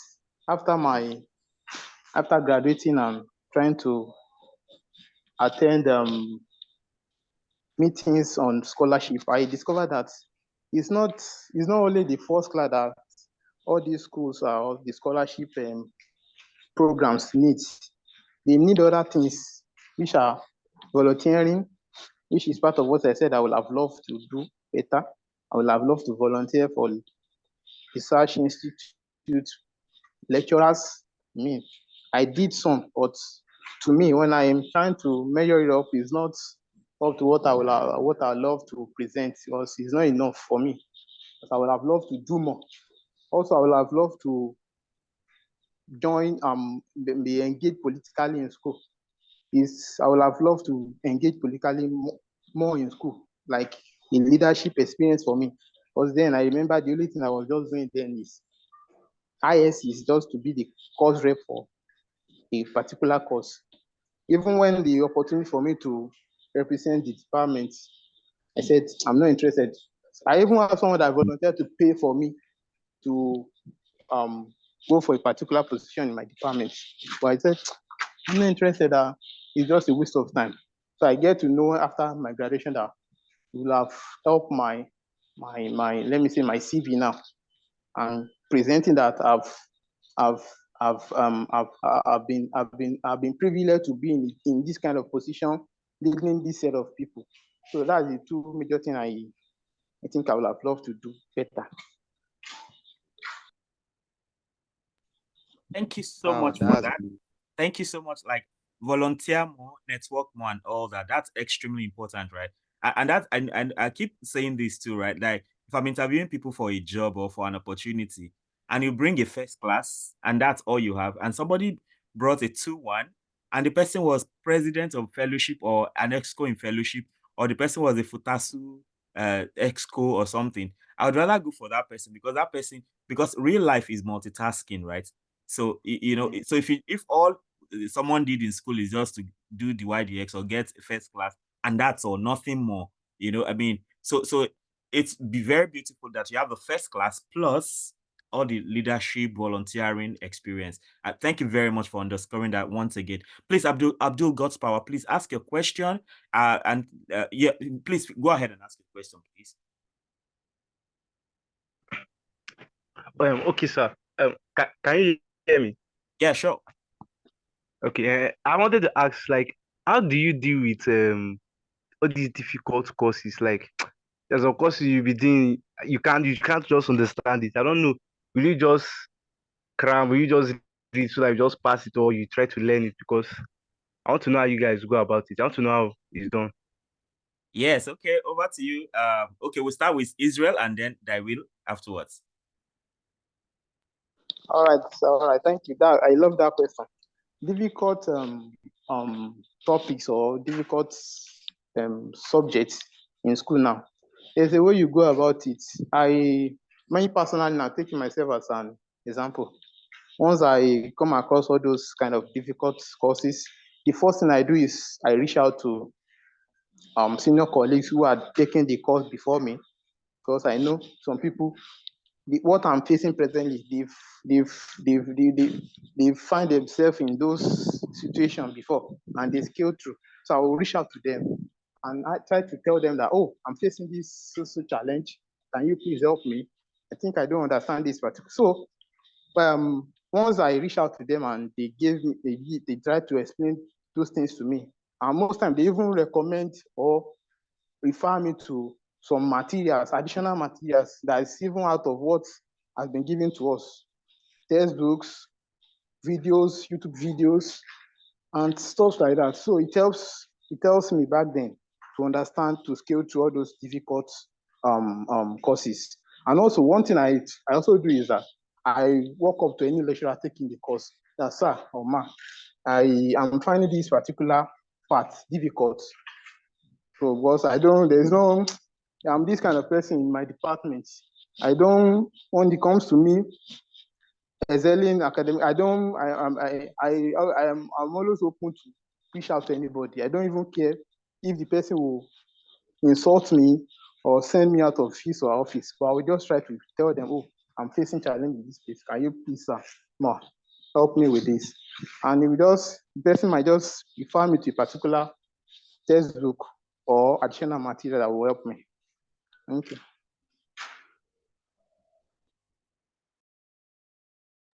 after graduating and trying to attend meetings on scholarship, I discovered that it's not only the first class that all these schools or the scholarship programs need. They need other things, which are volunteering, which is part of what I said I would have loved to do better. I would have loved to volunteer for research institute, lecturers. I mean, I did some, but to me, when I am trying to measure it up, it's not up to what I love to present, because it's not enough for me. But I would have loved to do more. Also, I would have loved to join be engaged politically in school. I would have loved to engage politically more in school, like in leadership experience for me. Because then I remember the only thing I was just doing then is IS is just to be the course rep for a particular course. Even when the opportunity for me to represent the department, I said, I'm not interested. I even have someone that volunteered to pay for me to go for a particular position in my department. But I said, I'm not interested. It's just a waste of time. So I get to know after my graduation that it will have helped my let me say my CV now, and presenting that I've been privileged to be in this kind of position, leading this set of people. So that's the two major things I think I would have loved to do better. Thank you so much for that. Thank you so much. Like, volunteer more, network more, and all that. That's extremely important, right? And I keep saying this too, right? Like, if I'm interviewing people for a job or for an opportunity, and you bring a first class, and that's all you have, and somebody brought a 2-1, and the person was president of fellowship or an exco in fellowship, or the person was a Futasu exco or something, I would rather go for that person, because real life is multitasking, right? So you know, so if all someone did in school is just to do the YDX or get first class, and that's all, nothing more, you know, I mean, so it's very beautiful that you have the first class plus all the leadership, volunteering experience. Thank you very much for underscoring that once again. Please, Abdul God's Power, please ask your question. Yeah, please go ahead and ask your question, please. Okay, sir. Can you hear me? Yeah, sure. Okay. I wanted to ask, like, how do you deal with all these difficult courses? Like, there's a course you'll be doing, you can't just understand it. I don't know. Will you just cram? Will you just read so that you just pass it, or you try to learn it? Because I want to know how you guys go about it. I want to know how it's done. Yes. Okay. Over to you. Okay, we'll start with Isreal and then Thywill afterwards. All right. Thank you. I love that question. Difficult topics or difficult subjects in school now. There's a way you go about it. Me personally now, taking myself as an example, once I come across all those kind of difficult courses, the first thing I do is I reach out to senior colleagues who had taken the course before me, because I know some people, what I'm facing presently, they find themselves in those situations before and they scale through. So I will reach out to them and I try to tell them that, oh, I'm facing this social challenge. Can you please help me? I think I don't understand this particular. So once I reach out to them and they try to explain those things to me. And most times they even recommend or refer me to some materials, additional materials that is even out of what has been given to us. Textbooks, videos, YouTube videos, and stuff like that. So it tells me back then to understand, to scale through all those difficult courses. And also one thing I also do is that I walk up to any lecturer taking the course, that sir or ma, I am finding this particular part difficult. So because I'm this kind of person in my department. When it comes to me excelling academic, I'm always open to reach out to anybody. I don't even care if the person will insult me or send me out of his or office, but I will just try to tell them, oh, I'm facing challenge in this place. Can you please, sir, help me with this? And the person might just refer me to a particular textbook or additional material that will help me. Thank you.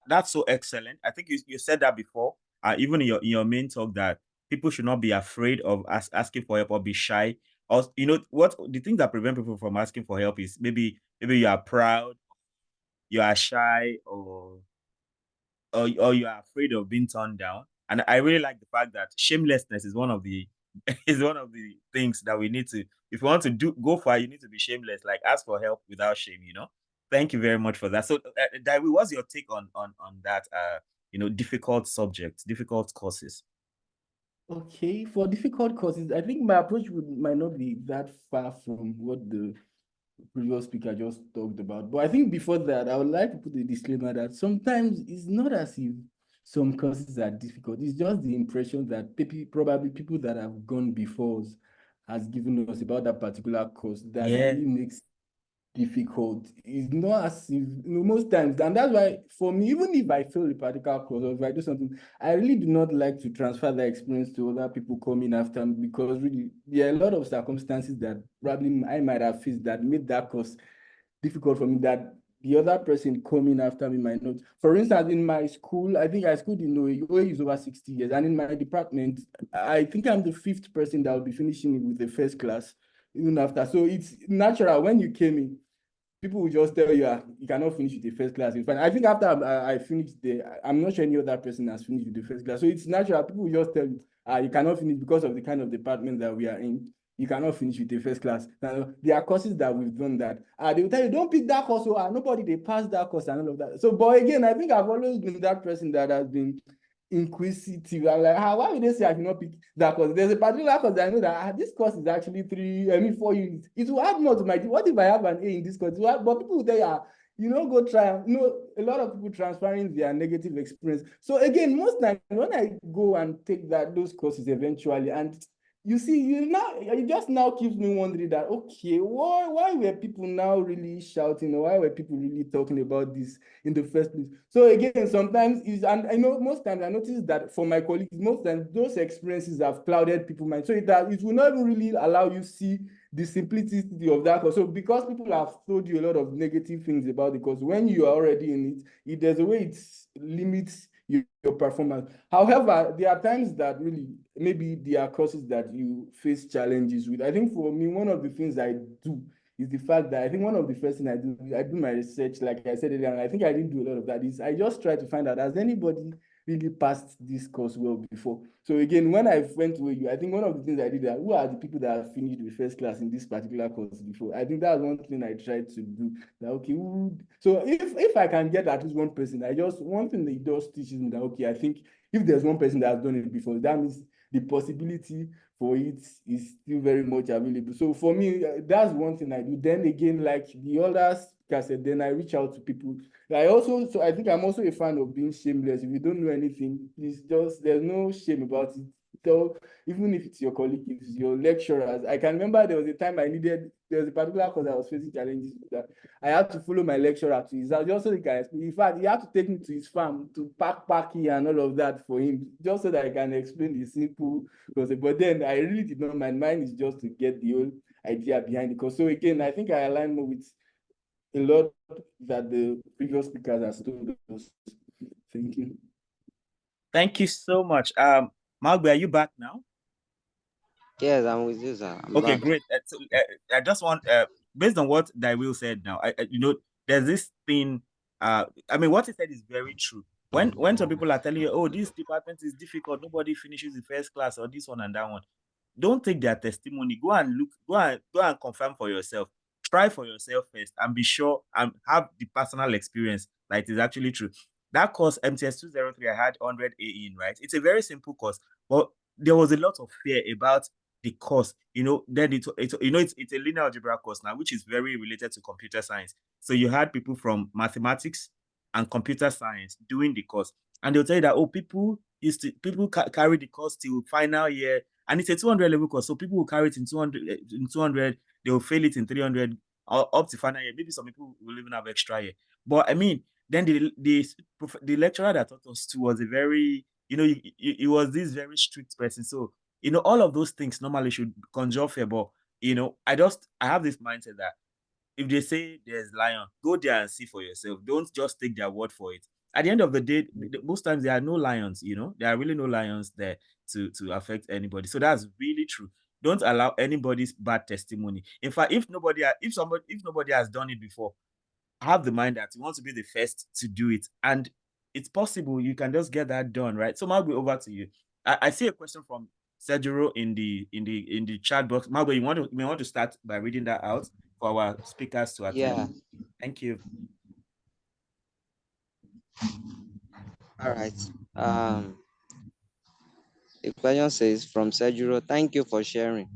That's so excellent. I think you said that before, even in your main talk, that people should not be afraid of asking for help or be shy. Or what the things that prevent people from asking for help is maybe you are proud, you are shy, or you are afraid of being turned down. And I really like the fact that shamelessness is one of the is one of the things that we need to, if you want to go far, you need to be shameless, like ask for help without shame. Thank you very much for that. So Daiwi, what's your take on that difficult subjects, difficult courses? Okay, for difficult courses, I think my approach might not be that far from what the previous speaker just talked about. But I think before that, I would like to put a disclaimer that sometimes it's not as if some courses are difficult. It's just the impression that probably people that have gone before us has given us about that particular course that really makes difficult. It's not as if, most times, and that's why for me, even if I fail a particular course or if I do something, I really do not like to transfer that experience to other people coming after me, because really there are a lot of circumstances that probably I might have faced that made that course difficult for me that the other person coming after me might not. For instance, in my school, I think I schooled in OA is over 60 years, and in my department, I think I'm the 5th person that will be finishing it with the first class even after. So it's natural when you came in, people will just tell you, you cannot finish with the first class. In fact, I think after I finished I'm not sure any other person has finished with the first class. So it's natural. People will just tell you, you cannot finish because of the kind of department that we are in. You cannot finish with the first class. Now, there are courses that we've done that. They will tell you, don't pick that course. So nobody, they pass that course and all of that. So, but again, I think I've always been that person that has been inquisitive. I'm like, why would they say I cannot pick that course? There's a particular course that I know that this course is actually 4 units. It will add more to my, what if I have an A in this course? But people will tell you, go try. A lot of people transferring their negative experience. So again, most times when I go and take those courses eventually, and you see, it just now keeps me wondering that, okay, why were people now really shouting, or why were people really talking about this in the first place? So again, sometimes and I know most times I notice that for my colleagues, most times those experiences have clouded people's mind. So it will not even really allow you see the simplicity of that course. So because people have told you a lot of negative things about the course, when you are already in it, there's a way it limits your performance. However, there are times that really maybe there are courses that you face challenges with. I think for me, one of the things I do is the fact that I think one of the first things I do my research, like I said earlier, and I think I didn't do a lot of that, is I just try to find out, has anybody really passed this course well before? So again, when I went to AU, I think one of the things I did that, who are the people that have finished with first class in this particular course before? I think that's one thing I tried to do. That, okay, so if I can get at least one person, one thing that it does teaches me that, okay, I think if there's one person that has done it before, that means the possibility for it is still very much available. So for me, that's one thing I do. Then again, like the others, then I reach out to people. So I think I'm also a fan of being shameless. If you don't know anything, please there's no shame about it. So even if it's your colleague, if it's your lecturers. I can remember there was a time there was a particular course I was facing challenges with that. I had to follow my lecturer to his house just so he can explain. In fact, he had to take me to his farm to pack and all of that for him, just so that I can explain the simple concept. But then I really did not mind. Mine is just to get the whole idea behind it. Because so again, I think I align more with a lot that the previous speakers have told us. Thank you. Thank you so much. Maugbe, are you back now? Yes, I'm with you, sir. I'm Okay, back. great. So, I just want, based on what Thywill said now, there's this thing. I mean, what he said is very true. When some people are telling you, oh, this department is difficult, nobody finishes the first class, or this one and that one, don't take their testimony. Go and look. Go and confirm for yourself. Try for yourself first, and be sure and have the personal experience that it is actually true. That course MTS 203, I had 100 A in, right? It's a very simple course, but there was a lot of fear about the course. Then it's a linear algebra course now, which is very related to computer science. So you had people from mathematics and computer science doing the course, and they'll tell you that, oh, people carry the course till final year, and it's a 200 level course, so people will carry it in 200, they will fail it in 300, or up to final year. Maybe some people will even have extra year. But I mean, then the lecturer that taught us too was a very, he was this very strict person. So You know, all of those things normally should conjure fear, but you know, I have this mindset that if they say there's lion, go there and see for yourself. Don't just take their word for it. At the end of the day, most times there are no lions, you know, there are really no lions there to affect anybody. So that's really true. Don't allow anybody's bad testimony. In fact, if nobody has done it before, have the mind that you want to be the first to do it. And it's possible you can just get that done, right? So Maugbe, over to you. I see a question from Sergio in the chat box. Maugbe, you may want to start by reading that out for our speakers to attend. Yeah. Thank you. All right. The question says from Sergio, thank you for sharing.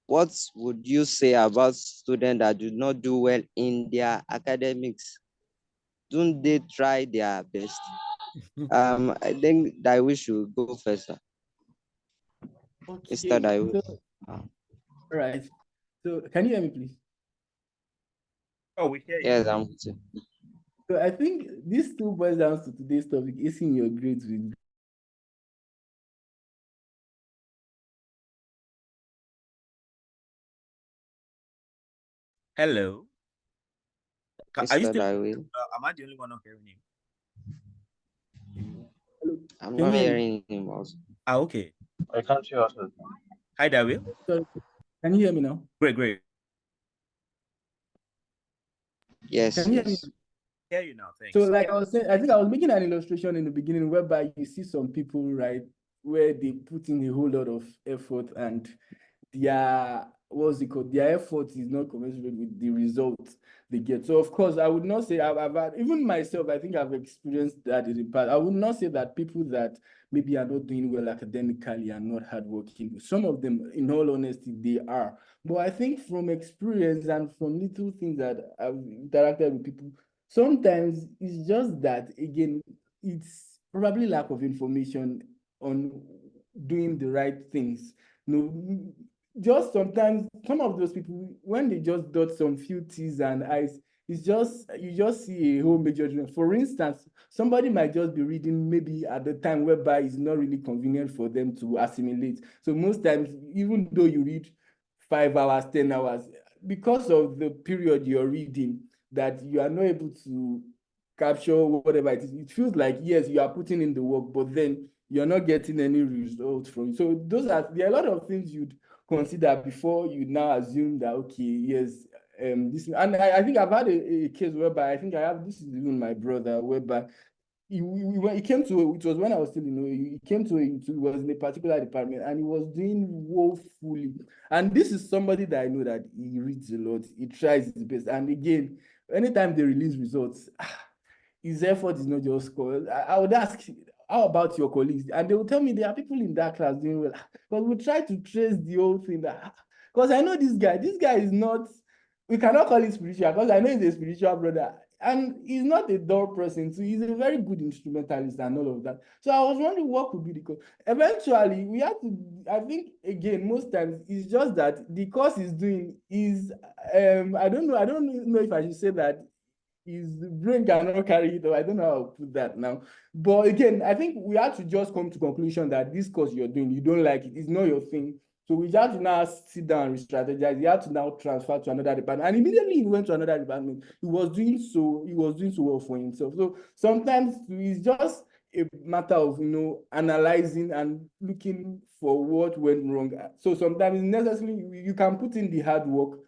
What would you say about students that do not do well in their academics? Don't they try their best? I think that we should go first, sir. Okay. Mr. Thywill. So, all right. So can you hear me, please? Oh, we hear you. Yes, I'm with you. So I think this still boils down to today's topic, acing your grades with. Hello. Are you Mr. still? Thywill. Am I the only one not hearing him? Hello. I'm Can not you hear me? hearing him also. Okay. I can't hear us. Hi, Thywill. Sorry. Can you hear me now? Great. Yes, Can you hear me? yes. Hear you now. Thanks. So like I was saying, I think I was making an illustration in the beginning whereby you see some people, right, where they put in a whole lot of effort and their, what's it called, their effort is not commensurate with the results they get. So of course, I would not say I've had, even myself, I think I've experienced that in the past. I would not say that people that maybe are not doing well academically are not hardworking. Some of them, in all honesty, they are. But I think from experience and from little things that I've interacted with people, sometimes it's just that, again, it's probably lack of information on doing the right things. No, just sometimes some of those people, when they just dot some few T's and I's, it's just, you just see a whole major difference. For instance, somebody might just be reading maybe at the time whereby it's not really convenient for them to assimilate. So most times, even though you read 5 hours, 10 hours, because of the period you're reading, that you are not able to capture whatever it is, it feels like, yes, you are putting in the work, but then you're not getting any results from it. So there are a lot of things you'd consider before you now assume that, okay, yes, this, and I think I've had a case whereby I think I have, this is even my brother, whereby he came to, it was when I was still in OAU, he came to, it was in a particular department and he was doing woefully. And this is somebody that I know that he reads a lot, he tries his best. And again, anytime they release results, his effort is not just called. I would ask, how about your colleagues? And they will tell me there are people in that class doing well. But we try to trace the whole thing, that because I know this guy is not, we cannot call it spiritual, because I know he's a spiritual brother. And he's not a dull person, so he's a very good instrumentalist and all of that. So I was wondering what could be the cause. Eventually, we have to, I think, again, most times, it's just that the course he's doing is, I don't know if I should say that his brain cannot carry it, or I don't know how to put that now. But again, I think we have to just come to conclusion that this course you're doing, you don't like it, it's not your thing. So we have to now sit down and re-strategize. He had to now transfer to another department. And immediately he went to another department. He was doing so well for himself. So sometimes it's just a matter of, analyzing and looking for what went wrong. So sometimes necessarily you can put in the hard work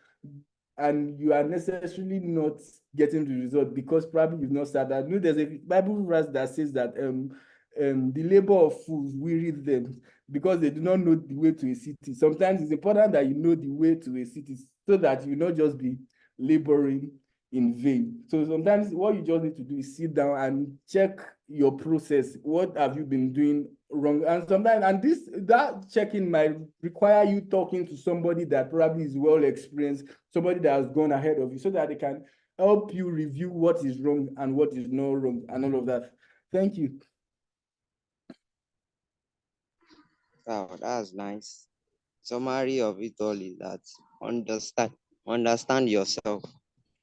and you are necessarily not getting the result because probably you've not started. There's a Bible verse that says that the labor of fools wearied them because they do not know the way to a city. Sometimes it's important that you know the way to a city so that you not just be laboring in vain. So sometimes what you just need to do is sit down and check your process. What have you been doing wrong? And sometimes, and that checking might require you talking to somebody that probably is well experienced, somebody that has gone ahead of you, so that they can help you review what is wrong and what is not wrong and all of that. Thank you. Wow, that's nice. Summary of it all is that understand yourself.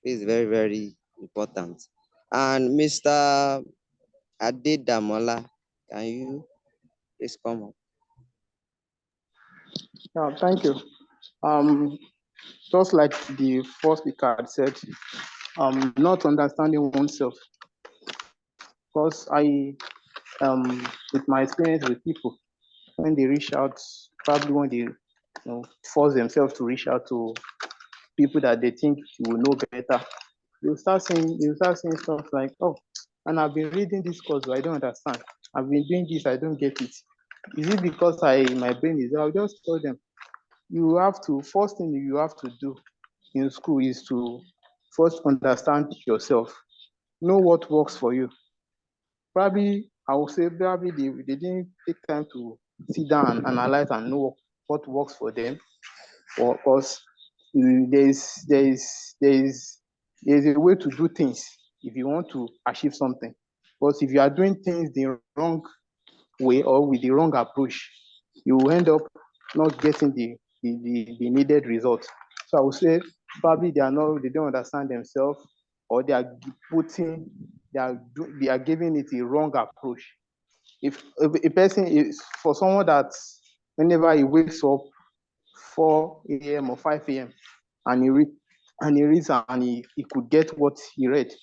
Is very, very important. And Mr. Adedamola, can you please come up? Thank you. Just like the first speaker had said, not understanding oneself. Because with my experience with people, when they reach out, probably when they force themselves to reach out to people that they think will know better, you start saying stuff like, oh, and I've been reading this course, but I don't understand. I've been doing this, I don't get it. Is it because my brain is? I'll just tell them, first thing you have to do in school is to first understand yourself, know what works for you. Probably, I would say probably they didn't take time to sit down and analyze and know what works for them, because there's a way to do things if you want to achieve something. But if you are doing things the wrong way or with the wrong approach, you will end up not getting the needed result. So I would say probably they don't understand themselves, or they are giving it a wrong approach. If a person is, for someone that whenever he wakes up 4 a.m. or 5 a.m. and he reads and he could get what he read,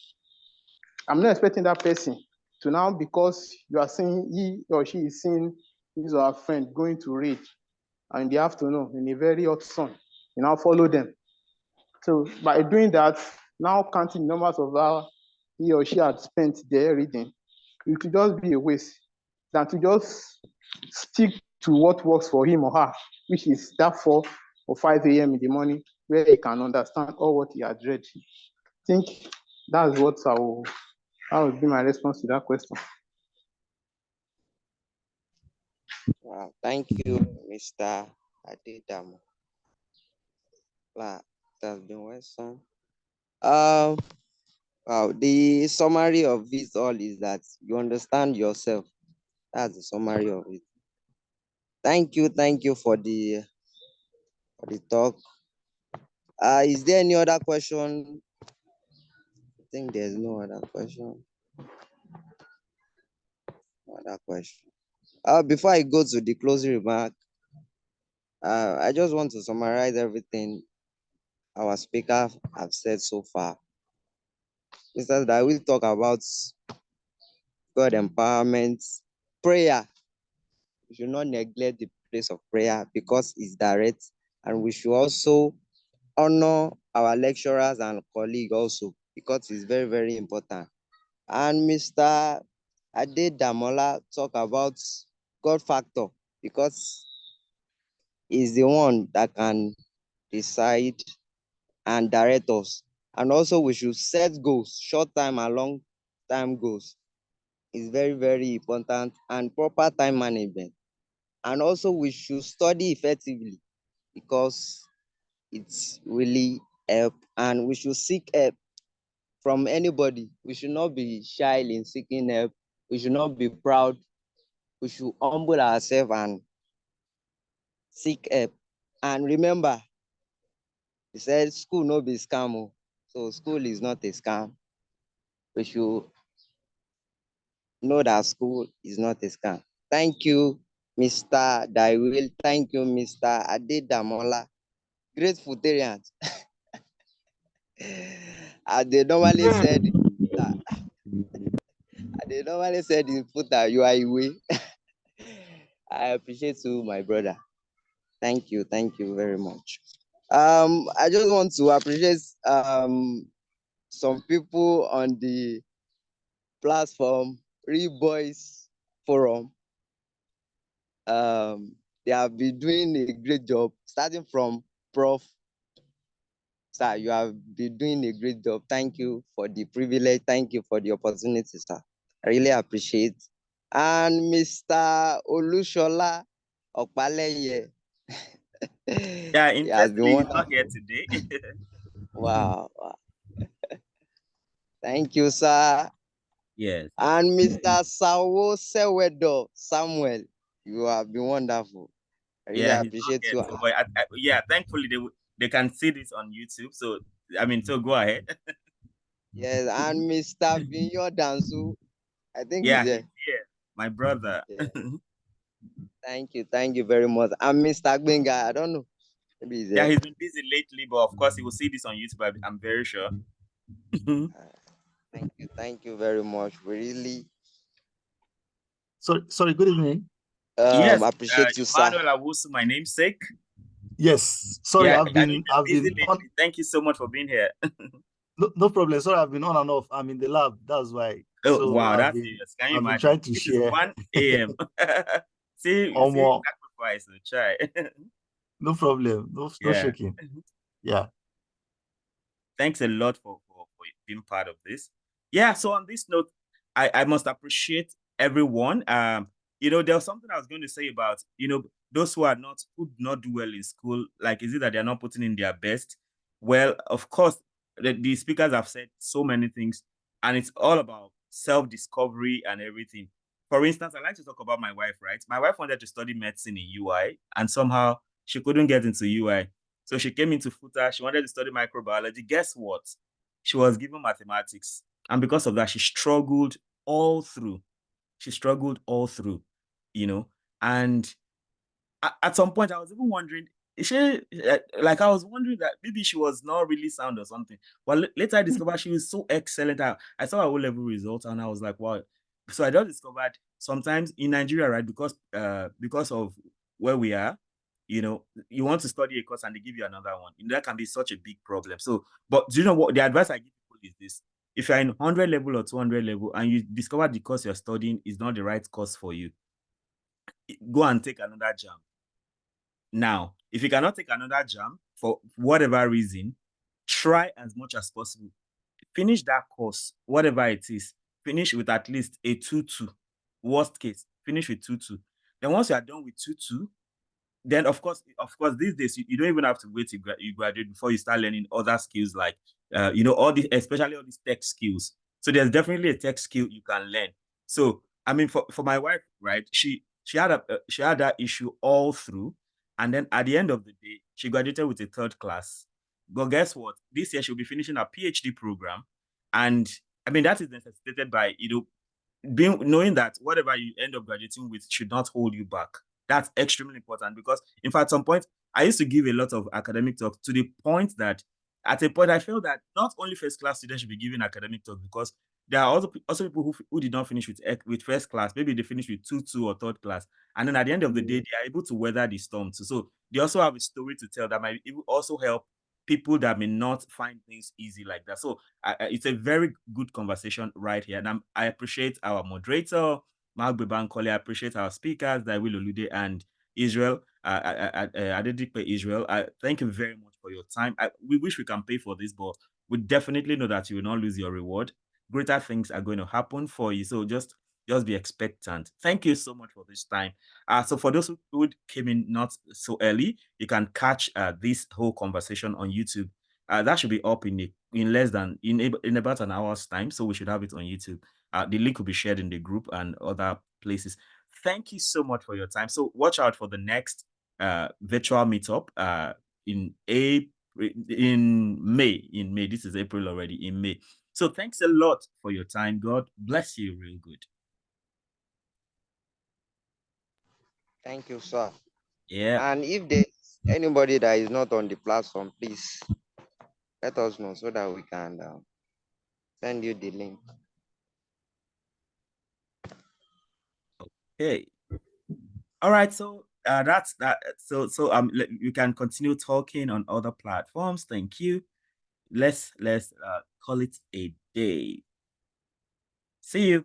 I'm not expecting that person to now, because you are seeing he or she is seeing his or her friend going to read in the afternoon in a very hot sun, you now follow them. So by doing that, now counting numbers of hours he or she had spent there reading, it will just be a waste than to just stick to what works for him or her, which is that 4 or 5 a.m. in the morning, where he can understand all what he had read. I think that's what that would be my response to that question. Wow, thank you, Mr. Adedamola. Wow, that's been well said. Wow, the summary of it all is that you understand yourself. That's the summary of it. Thank you for the talk. Is there any other question? I think there's no other question. Before I go to the closing remark, I just want to summarize everything our speaker have said so far. Instead that we talk about God empowerment, prayer. We should not neglect the place of prayer because it's direct, and we should also honor our lecturers and colleagues also because it's very, very important. And Mr. Adedamola talk about God factor because he's the one that can decide and direct us. And also we should set goals, short time and long time goals. It's very, very important, and proper time management. And also we should study effectively because it's really help, and we should seek help from anybody. We should not be shy in seeking help. We should not be proud. We should humble ourselves and seek help. And remember, he said school no be scam. So school is not a scam. We should know that school is not a scam. Thank you, Mr. Thywill. Thank you, Mr. Adedamola. Grateful Tarians. As they normally said, in footer, you are away. I appreciate you, my brother. Thank you very much. I just want to appreciate some people on the platform, Real Boys Forum. They have been doing a great job, starting from Prof. Sir, you have been doing a great job. Thank you for the privilege. Thank you for the opportunity, sir. I really appreciate. And Mr. Olushola Okpaleye. Yeah, interestingly, he's not here today. Wow. Thank you, sir. Yes. And Mr. Sawo Sewedo Samuel, you have been wonderful. I really appreciate you. But yeah, thankfully they can see this on YouTube. So so go ahead. Yes, and Mr. Vinyo Dansu, I think yeah, he's here. my brother. Yeah. Thank you very much. I'm Mr. Gbenga. I don't know. Maybe he's Yeah, there. he's been busy lately, but of course he will see this on YouTube. I'm very sure. Thank you very much. We really Sorry, good evening. Yes, appreciate you, sir. Emmanuel Awusu, my namesake. Yes, sorry, Yeah, I've been busy lately. on. Thank you so much for being here. No problem. Sorry, I've been on and off. I'm in the lab. That's why. Oh, So wow, I've that's been serious. Can you I've been imagine? trying to This is share. 1 a.m. see, More. sacrifice to try. No problem. No shaking. Yeah. Thanks a lot for being part of this. Yeah, so on this note, I must appreciate everyone. There was something I was going to say about, those who do not do well in school, like, is it that they're not putting in their best? Well, of course, the speakers have said so many things, and it's all about self-discovery and everything. For instance, I like to talk about my wife, right? My wife wanted to study medicine in UI, and somehow she couldn't get into UI. So she came into FUTA. She wanted to study microbiology. Guess what? She was given mathematics. And because of that, she struggled all through. And at some point, I was even wondering, I was wondering that maybe she was not really sound or something. But later I discovered she was so excellent. I saw her O-level results and I was like, wow. So I just discovered sometimes in Nigeria, right, because of where we are, you want to study a course and they give you another one. That can be such a big problem. So, but do you know what the advice I give people is this? If you're in 100 level or 200 level and you discover the course you're studying is not the right course for you, go and take another jam. Now, if you cannot take another jam for whatever reason, try as much as possible. Finish that course, whatever it is. Finish with at least a 2-2. Worst case, finish with 2-2. Then once you are done with 2-2, then of course, these days you don't even have to wait till you graduate before you start learning other skills like all these, especially all these tech skills. So there's definitely a tech skill you can learn. So I mean, for my wife, right? She had that issue all through, and then at the end of the day, she graduated with a 3rd class. But guess what? This year she'll be finishing a PhD program, and I mean that is necessitated by knowing that whatever you end up graduating with should not hold you back. That's extremely important because, in fact, at some point, I used to give a lot of academic talk to the point that at a point I felt that not only first class students should be giving academic talk because there are also people who did not finish with first class. Maybe they finished with 2-2 or 3rd class. And then at the end of the day, they are able to weather the storm too. So they also have a story to tell that might also help people that may not find things easy like that. So it's a very good conversation right here. And I appreciate our moderator, Maugbe Bankole. I appreciate our speakers, Thywill Olude and Isreal, Adedipe Isreal. Thank you very much for your time. We wish we can pay for this, but we definitely know that you will not lose your reward. Greater things are going to happen for you. So just be expectant. Thank you so much for this time. So for those who came in not so early, you can catch this whole conversation on YouTube. That should be up in about an hour's time. So we should have it on YouTube. The link will be shared in the group and other places. Thank you so much for your time. So watch out for the next virtual meetup in May. In May, this is April already. In May. So thanks a lot for your time. God bless you real good. Thank you, sir. Yeah. And if there's anybody that is not on the platform, please let us know so that we can send you the link. Okay. All right. So that's that. So you can continue talking on other platforms. Thank you. Let's call it a day. See you.